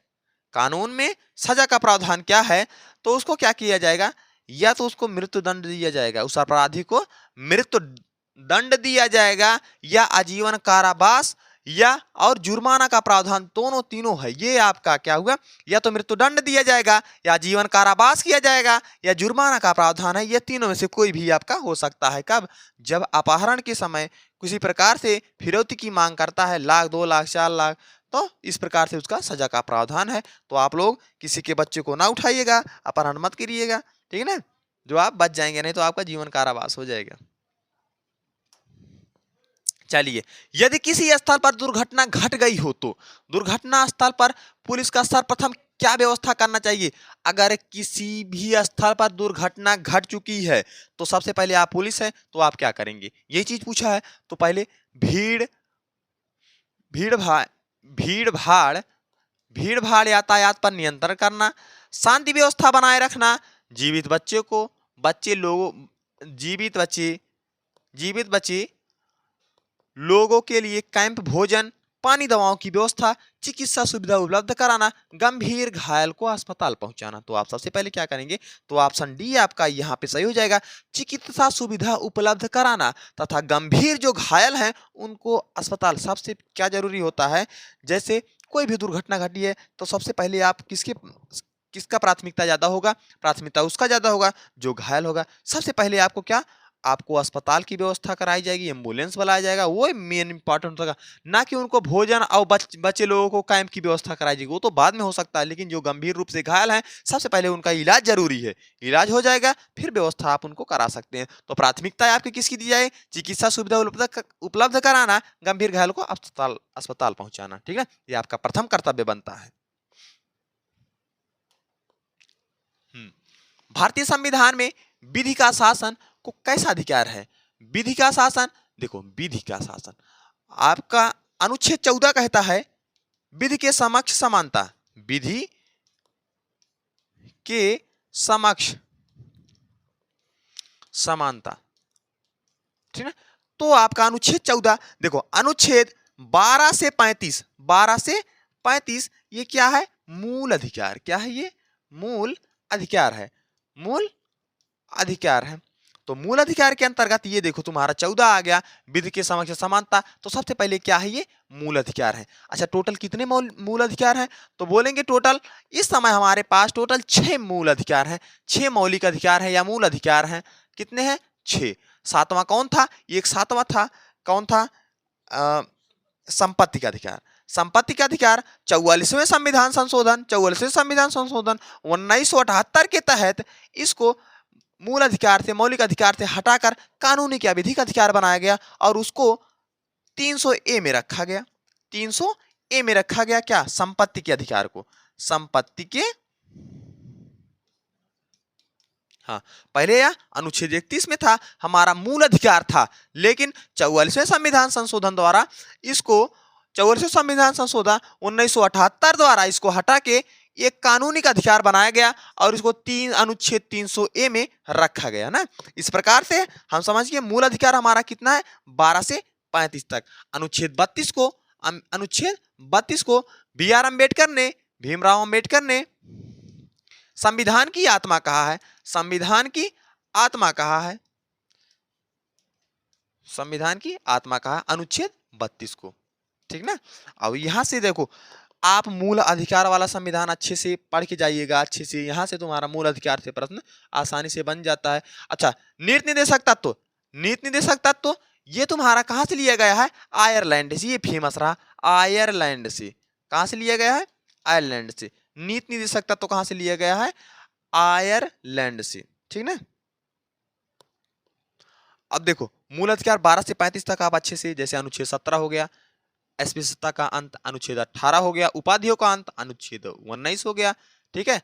कानून में सजा का प्रावधान क्या है? तो उसको क्या किया जाएगा? या तो उसको मृत्यु दंड दिया जाएगा, उस अपराधी को मृत्यु दंड दिया जाएगा, या आजीवन कारावास, या और जुर्माना का प्रावधान, दोनों तीनों है। ये आपका क्या हुआ? या तो मृत्यु दंड दिया जाएगा, या जीवन कारावास किया जाएगा, या जुर्माना का प्रावधान है। ये तीनों में से कोई भी आपका हो सकता है। कब? जब अपहरण के समय किसी प्रकार से फिरौती की मांग करता है, लाख, 2 लाख, 4 लाख, तो इस प्रकार से उसका सजा का प्रावधान है। तो आप लोग किसी के बच्चे को ना उठाइएगा, अपहरण मत करिएगा, ठीक है ना, जो आप बच जाएंगे, नहीं तो आपका जीवन कारावास हो जाएगा। चलिए, यदि किसी स्थल पर दुर्घटना घट गई हो, तो दुर्घटना स्थल पर पुलिस का सर्वप्रथम क्या व्यवस्था करना चाहिए? अगर किसी भी स्थल पर दुर्घटना घट चुकी है, तो सबसे पहले आप पुलिस है तो आप क्या करेंगे? यही चीज पूछा है। तो पहले भीड़ भाड़ भीड़ भाड़ यातायात पर नियंत्रण करना, शांति व्यवस्था बनाए रखना, जीवित बच्चे लोगों के लिए कैंप, भोजन, पानी, दवाओं की व्यवस्था, चिकित्सा सुविधा उपलब्ध कराना, गंभीर घायल को अस्पताल पहुंचाना। तो आप सबसे पहले क्या करेंगे? तो ऑप्शन डी आपका यहाँ पे सही हो जाएगा। चिकित्सा सुविधा उपलब्ध कराना तथा गंभीर जो घायल हैं उनको अस्पताल। सबसे क्या जरूरी होता है? जैसे कोई भी दुर्घटना घटी है तो सबसे पहले आप किसका प्राथमिकता ज्यादा होगा? प्राथमिकता उसका ज्यादा होगा जो घायल होगा। सबसे पहले आपको क्या आपको अस्पताल की व्यवस्था कराई जाएगी, एम्बुलेंस बुलाया जाएगा, वो मेन इंपॉर्टेंट होगा, ना कि उनको भोजन और बच्चे लोगों को कैंप की व्यवस्था कराई जाएगी। वो तो बाद में हो सकता है, लेकिन जो गंभीर रूप से घायल हैं सबसे पहले उनका इलाज जरूरी है। इलाज हो जाएगा फिर व्यवस्था आप उनको करा सकते हैं। तो प्राथमिकता आपकी किसकी दी जाए? चिकित्सा सुविधा उपलब्ध कराना, गंभीर घायल को अस्पताल पहुंचाना। ठीक है, ये आपका प्रथम कर्तव्य बनता है। भारतीय संविधान में विधि का शासन को कैसा अधिकार है? विधि का शासन, देखो विधि का शासन आपका अनुच्छेद 14 कहता है विधि के समक्ष समानता। विधि के समक्ष समानता, ठीक है। तो आपका अनुच्छेद 14, देखो अनुच्छेद 12 से 35, 12 से 35 ये क्या है? मूल अधिकार। क्या है ये? मूल अधिकार है। मूल अधिकार है। तो मूल अधिकार के अंतर्गत ये देखो तुम्हारा 14 आ गया, विधि के समक्ष समानता। तो सबसे पहले क्या है? ये मूल अधिकार है। अच्छा, टोटल कितने मूल अधिकार हैं? तो बोलेंगे टोटल इस समय हमारे पास टोटल 6 मूल अधिकार हैं, 6 मौलिक अधिकार हैं या मूल अधिकार हैं। कितने हैं? 6। सातवां कौन था? ये एक सातवां था, कौन था? संपत्ति का अधिकार। संपत्ति का अधिकार 44वें संविधान संशोधन 1978 के तहत इसको मूल अधिकार से, मौलिक अधिकार से हटाकर कानूनी या विधिक अधिकार बनाया गया और उसको 300A में रखा गया। 300A में रखा गया क्या? संपत्ति के अधिकार को। संपत्ति के, हाँ, पहले यह अनुच्छेद 31 में था, हमारा मूल अधिकार था, लेकिन 44वें संविधान संशोधन द्वारा इसको 44वें संविधान संशोधन 1978 द्वारा इसको हटा के एक कानूनी का अधिकार बनाया गया और इसको अनुच्छेद 300A में रखा गया ना। इस प्रकार से हम समझिए मूल अधिकार हमारा कितना है? 12 से 35 तक। अनुच्छेद 32 को BR अम्बेडकर ने, भीमराव अम्बेडकर ने संविधान की आत्मा कहा है। संविधान की आत्मा कहा है। संविधान की आत्मा कहा अनुच्छेद 32 को, ठीक ना। अब यहां से देखो आप मूल अधिकार वाला संविधान अच्छे से पढ़ के जाइएगा, अच्छे से, यहां से तुम्हारा मूल अधिकार से प्रश्न आसानी से बन जाता है। अच्छा, नीति निर्देशक तत्व, नीति निर्देशक तत्व ये तुम्हारा कहां से लिया गया है? आयरलैंड से। ये फेमस रहा, आयरलैंड से। कहां से लिया गया है? आयरलैंड से। नीति निर्देशक तत्व कहां से लिया गया है? आयरलैंड से, ठीक ना। अब देखो मूल अधिकार 12 से 35 तक आप अच्छे से, जैसे अनुच्छेद 17 हो गया, अस्पृश्यता का अंत अनुच्छेद 18 हो गया, उपाधियों का अंत अनुच्छेद 19 हो गया, ठीक है।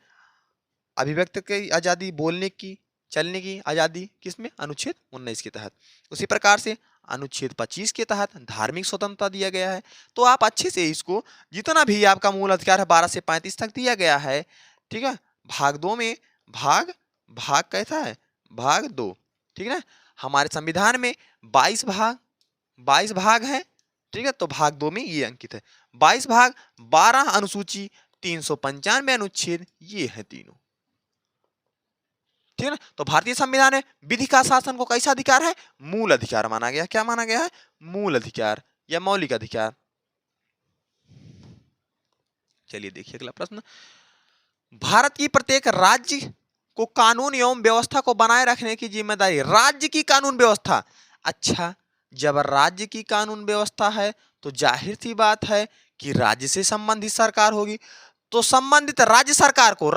अभिव्यक्ति की आजादी, बोलने की, चलने की आजादी किसमें? अनुच्छेद 19 के तहत। उसी प्रकार से अनुच्छेद 25 के तहत धार्मिक स्वतंत्रता दिया गया है। तो आप अच्छे से इसको, जितना भी आपका मूल अधिकार है 12 से 35 तक दिया गया है, ठीक है। भाग 2 में भाग कैसा है? भाग 2, ठीक है। हमारे संविधान में 22 भाग है, ठीक है। तो भाग 2 में ये अंकित है 22 भाग, 12 अनुसूची, 395 अनुच्छेद, ये है तीनों, ठीक है ना। तो भारतीय संविधान में विधि का शासन को कैसा अधिकार है? मूल अधिकार माना गया। क्या माना गया है? मूल अधिकार या मौलिक अधिकार। चलिए देखिए अगला प्रश्न। भारत की प्रत्येक राज्य को कानून एवं व्यवस्था को बनाए रखने की जिम्मेदारी, राज्य की कानून व्यवस्था। अच्छा, जब राज्य की कानून व्यवस्था है तो जाहिर सी बात है कि राज्य से संबंधित सरकार होगी। तो संबंधित राज्य सरकार को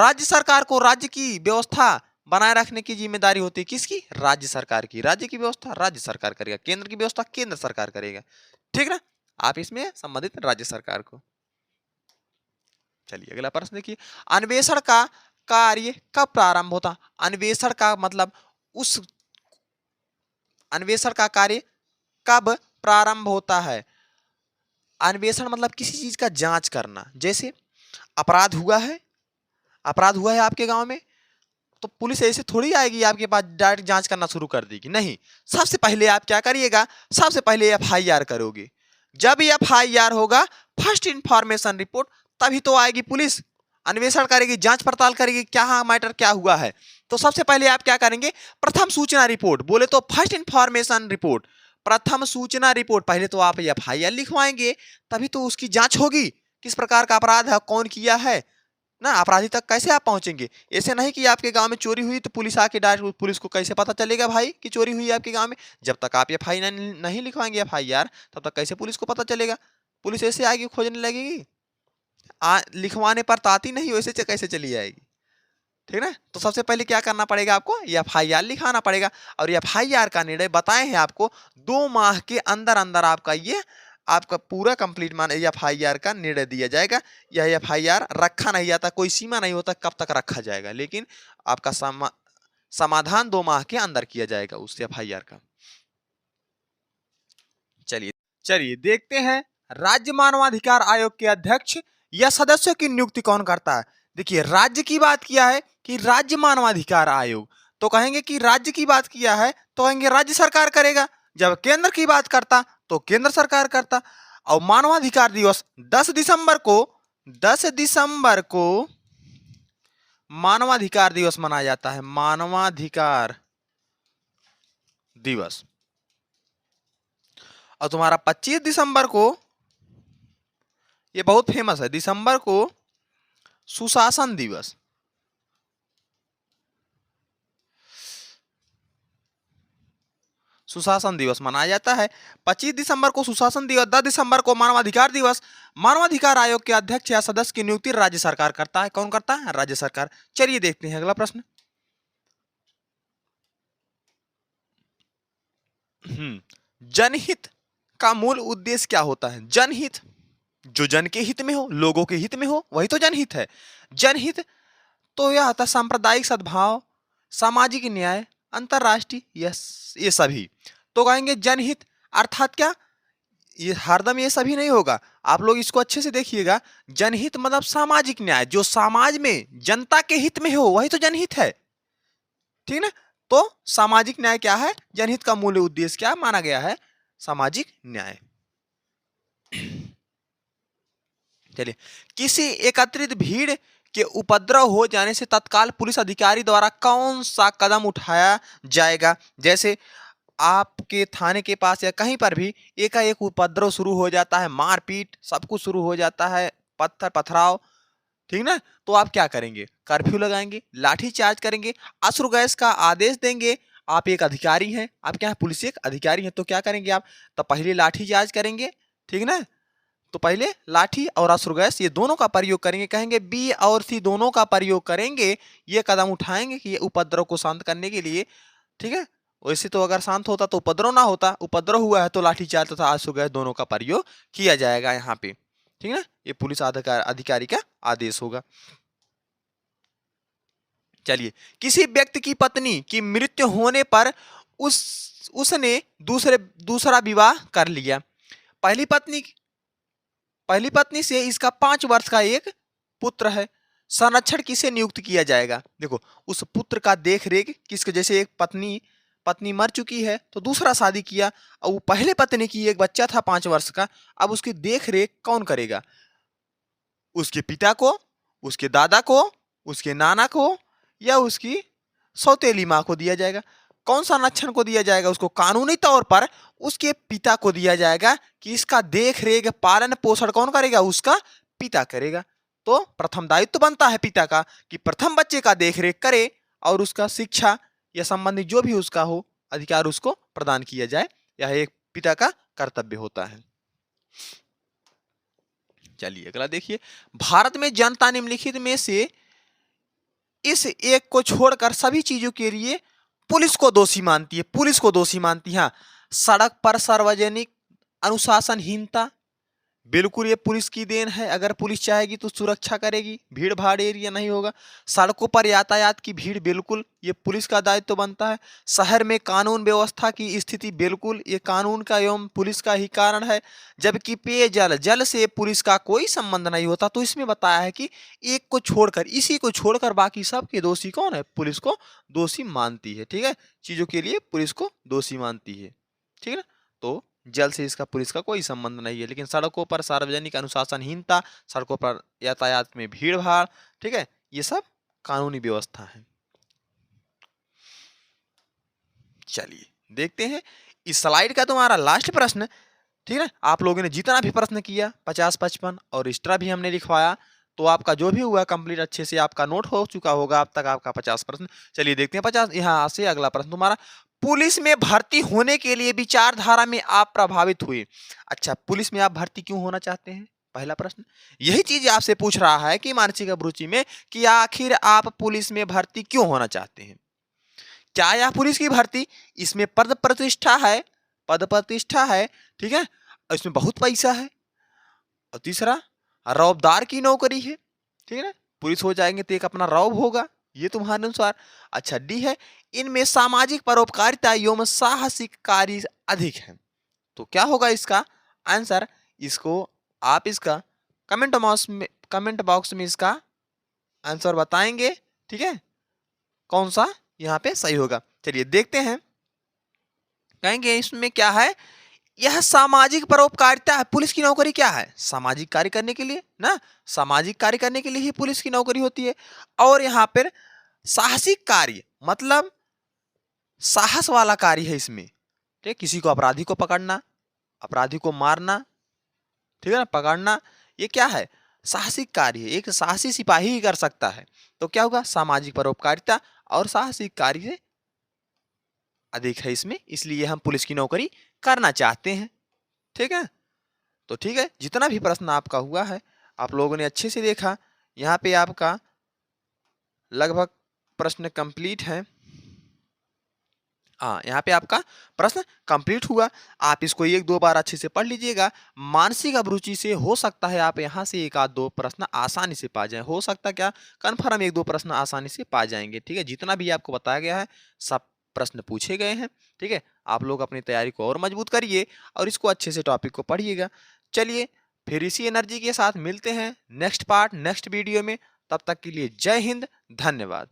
राज्य की व्यवस्था बनाए रखने की जिम्मेदारी होती है किसकी? राज्य सरकार की। राज्य की व्यवस्था राज्य सरकार करेगा, केंद्र की व्यवस्था केंद्र सरकार करेगा, ठीक ना। आप इसमें संबंधित राज्य सरकार को। चलिए अगला प्रश्न देखिए। अन्वेषण का कार्य कब प्रारंभ होता? अन्वेषण का मतलब उस अन्वेषण का कार्य कब प्रारंभ होता है? अन्वेषण मतलब किसी चीज का जांच करना। जैसे अपराध हुआ है आपके गांव में, तो पुलिस ऐसे थोड़ी आएगी आपके पास डायरेक्ट जांच करना शुरू कर देगी, नहीं। सबसे पहले आप क्या करिएगा? सबसे पहले FIR करोगे। जब FIR होगा, फर्स्ट इंफॉर्मेशन रिपोर्ट, तभी तो आएगी पुलिस, अन्वेषण करेगी, जांच पड़ताल करेगी, क्या मैटर क्या हुआ है। तो सबसे पहले आप क्या करेंगे? प्रथम सूचना रिपोर्ट, बोले तो फर्स्ट इंफॉर्मेशन रिपोर्ट, प्रथम सूचना रिपोर्ट। पहले तो आप FIR लिखवाएंगे, तभी तो उसकी जांच होगी, किस प्रकार का अपराध है, कौन किया है, ना, अपराधी तक कैसे आप पहुंचेंगे? ऐसे नहीं कि आपके गांव में चोरी हुई तो पुलिस आके डायरेक्ट, पुलिस को कैसे पता चलेगा भाई कि चोरी हुई है आपके गांव में? जब तक आप एफ आई नहीं लिखवाएंगे FIR, तब तक कैसे पुलिस को पता चलेगा? पुलिस ऐसे आएगी, खोजने लगेगी? लिखवाने पर तो आती नहीं, वैसे कैसे चली जाएगी? ठीक है ना? तो सबसे पहले क्या करना पड़ेगा आपको? FIR लिखाना पड़ेगा। और FIR का निर्णय बताए हैं आपको, 2 माह के अंदर अंदर आपका ये आपका पूरा कंप्लीट मान FIR का निर्णय दिया जाएगा। यह FIR रखा नहीं जाता, कोई सीमा नहीं होता कब तक रखा जाएगा, लेकिन आपका समाधान 2 माह के अंदर किया जाएगा उस FIR का। चलिए चलिए देखते हैं, राज्य मानवाधिकार आयोग के अध्यक्ष या सदस्यों की नियुक्ति कौन करता है? देखिए, राज्य की बात किया है कि राज्य मानवाधिकार आयोग, तो कहेंगे कि राज्य की बात किया है तो कहेंगे राज्य सरकार करेगा। जब केंद्र की बात करता तो केंद्र सरकार करता। और मानवाधिकार दिवस 10 दिसंबर को मानवाधिकार दिवस मनाया जाता है। मानवाधिकार दिवस। और तुम्हारा 25 दिसंबर को, ये बहुत फेमस है, दिसंबर को सुशासन दिवस। सुशासन दिवस मनाया जाता है। 25 दिसंबर को सुशासन दिवस, 10 दिसंबर को मानवाधिकार दिवस। मानवाधिकार आयोग के अध्यक्ष या सदस्य की नियुक्ति राज्य सरकार करता है। कौन करता है? राज्य सरकार। चलिए देखते हैं अगला प्रश्न। जनहित का मूल उद्देश्य क्या होता है? जनहित, जो जन के हित में हो, लोगों के हित में हो, वही तो जनहित है। जनहित तो यह आता सांप्रदायिक सद्भाव, सामाजिक न्याय, अंतरराष्ट्रीय, ये सभी। तो कहेंगे जनहित अर्थात क्या? ये हरदम ये सभी नहीं होगा, आप लोग इसको अच्छे से देखिएगा। जनहित मतलब सामाजिक न्याय, जो समाज में जनता के हित में हो वही तो जनहित है। ठीक ना? तो सामाजिक न्याय क्या है? जनहित का मूल उद्देश्य क्या माना गया है? सामाजिक न्याय। चलिए, किसी एकत्रित भीड़ के उपद्रव हो जाने से तत्काल पुलिस अधिकारी द्वारा कौन सा कदम उठाया जाएगा? जैसे आपके थाने के पास या कहीं पर भी एकाएक उपद्रव शुरू हो जाता है, मारपीट सब कुछ शुरू हो जाता है, पत्थर पथराव, ठीक ना? तो आप क्या करेंगे? कर्फ्यू लगाएंगे, लाठी चार्ज करेंगे, अश्रु गैस का आदेश देंगे। आप एक अधिकारी हैं, आप क्या है? पुलिस एक अधिकारी हैं, तो क्या करेंगे आप? तो पहले लाठी चार्ज करेंगे, ठीक ना? तो पहले लाठी और अश्रु गैस ये दोनों का प्रयोग करेंगे। कहेंगे B और C दोनों का प्रयोग करेंगे, ये कदम उठाएंगे कि ये उपद्रव को शांत करने के लिए। ठीक है? वैसे तो अगर शांत होता तो उपद्रव ना होता, उपद्रव हुआ है तो लाठीचार्ज तथा अश्रु गैस दोनों का प्रयोग किया जाएगा यहाँ पे। ठीक है? ये पुलिस अधिकारी का आदेश होगा। चलिए, किसी व्यक्ति की पत्नी की मृत्यु होने पर उसने दूसरा विवाह कर लिया। पहली पत्नी से इसका 5 वर्ष का एक पुत्र है। संरक्षण किसे नियुक्त किया जाएगा? देखो, उस पुत्र का देख रेख किसके? जैसे एक पत्नी मर चुकी है तो दूसरा शादी किया, और वो पहले पत्नी की एक बच्चा था 5 वर्ष का, अब उसकी देख रेख कौन करेगा? उसके पिता को, उसके दादा को, उसके नाना को, या उसकी सौतेली माँ को दिया जाएगा। कौन सा संरक्षण को दिया जाएगा? उसको कानूनी तौर पर उसके पिता को दिया जाएगा कि इसका देख रेख पालन पोषण कौन करेगा? उसका पिता करेगा। तो प्रथम दायित्व बनता है पिता का कि प्रथम बच्चे का देख रेख करे और उसका शिक्षा या संबंधित जो भी उसका हो अधिकार उसको प्रदान किया जाए। यह एक पिता का कर्तव्य होता है। चलिए अगला देखिए, भारत में जनता निम्नलिखित में से इस एक को छोड़कर सभी चीजों के लिए पुलिस को दोषी मानती है। पुलिस को दोषी मानती है। सड़क पर सार्वजनिक अनुशासनहीनता, बिल्कुल ये पुलिस की देन है। अगर पुलिस चाहेगी तो सुरक्षा करेगी, भीड़ भाड़ एरिया नहीं होगा। सड़कों पर यातायात की भीड़, बिल्कुल ये पुलिस का दायित्व बनता है। शहर में कानून व्यवस्था की स्थिति, बिल्कुल ये कानून का एवं पुलिस का ही कारण है। जबकि पेयजल, जल से पुलिस का कोई संबंध नहीं होता। तो इसमें बताया है कि एक को छोड़कर, इसी को छोड़कर बाकी सबके दोषी कौन है? पुलिस को दोषी मानती है। ठीक है, चीजों के लिए पुलिस को दोषी मानती है। ठीक है ना? तो जल से इसका पुलिस का कोई संबंध नहीं है। लेकिन सड़कों पर सार्वजनिक अनुशासनहीनता, सड़कों पर यातायात में भीड़ भाड़, ठीक है, ये सब कानूनी व्यवस्था है। चलिए देखते हैं इस स्लाइड का तुम्हारा लास्ट प्रश्न। ठीक है, आप लोगों ने जितना भी प्रश्न किया 50-55 और एक्स्ट्रा भी हमने लिखवाया, तो आपका जो भी हुआ कंप्लीट अच्छे से आपका नोट हो चुका होगा अब तक आपका 50 प्रश्न। चलिए देखते हैं 50 यहाँ से अगला प्रश्न तुम्हारा, पुलिस में भर्ती होने के लिए विचारधारा में आप प्रभावित हुए। अच्छा, पुलिस में आप भर्ती क्यों होना चाहते हैं, पहला प्रश्न। यही चीज आपसे पूछ रहा है कि मानसिक अभिरुचि में कि आखिर आप पुलिस में भर्ती क्यों होना चाहते हैं। क्या यह पुलिस की भर्ती, इसमें पद प्रतिष्ठा है, पद प्रतिष्ठा है, ठीक है, इसमें बहुत पैसा है, और तीसरा रौबदार की नौकरी है, ठीक है ना, पुलिस हो जाएंगे तो एक अपना रौब होगा, ये तुम्हारे अनुसार। अच्छा, डी है, इनमें सामाजिक परोपकारिता एवं साहसिक कार्य अधिक है। तो क्या होगा इसका आंसर, इसको आप इसका कमेंट बॉक्स में इसका आंसर बताएंगे, ठीक है, कौन सा यहाँ पे सही होगा। चलिए देखते हैं, कहेंगे इसमें क्या है, यह सामाजिक परोपकारिता है। पुलिस की नौकरी क्या है, सामाजिक कार्य करने के लिए ना, सामाजिक कार्य करने के लिए ही पुलिस की नौकरी होती है। और यहाँ पर साहसिक कार्य मतलब साहस वाला कार्य है इसमें, ठीक है, किसी को अपराधी को पकड़ना, अपराधी को मारना, ठीक है ना, पकड़ना, ये क्या है, साहसिक कार्य है, एक साहसी सिपाही ही कर सकता है। तो क्या होगा, सामाजिक परोपकारिता और साहसिक कार्य अधिक है इसमें, इसलिए हम पुलिस की नौकरी करना चाहते हैं, ठीक है। तो ठीक है, जितना भी प्रश्न आपका हुआ है आप लोगों ने अच्छे से देखा, यहाँ पे आपका लगभग प्रश्न कंप्लीट है। हाँ, यहाँ पे आपका प्रश्न कंप्लीट हुआ। आप इसको एक दो बार अच्छे से पढ़ लीजिएगा। मानसिक अभिरुचि से हो सकता है आप यहाँ से एक आध दो प्रश्न आसानी से पा जाएं, हो सकता क्या, कन्फर्म एक दो प्रश्न आसानी से पा जाएंगे, ठीक है। जितना भी आपको बताया गया है सब प्रश्न पूछे गए हैं, ठीक है। आप लोग अपनी तैयारी को और मजबूत करिए और इसको अच्छे से टॉपिक को पढ़िएगा। चलिए फिर इसी एनर्जी के साथ मिलते हैं नेक्स्ट पार्ट नेक्स्ट वीडियो में, तब तक के लिए जय हिंद, धन्यवाद।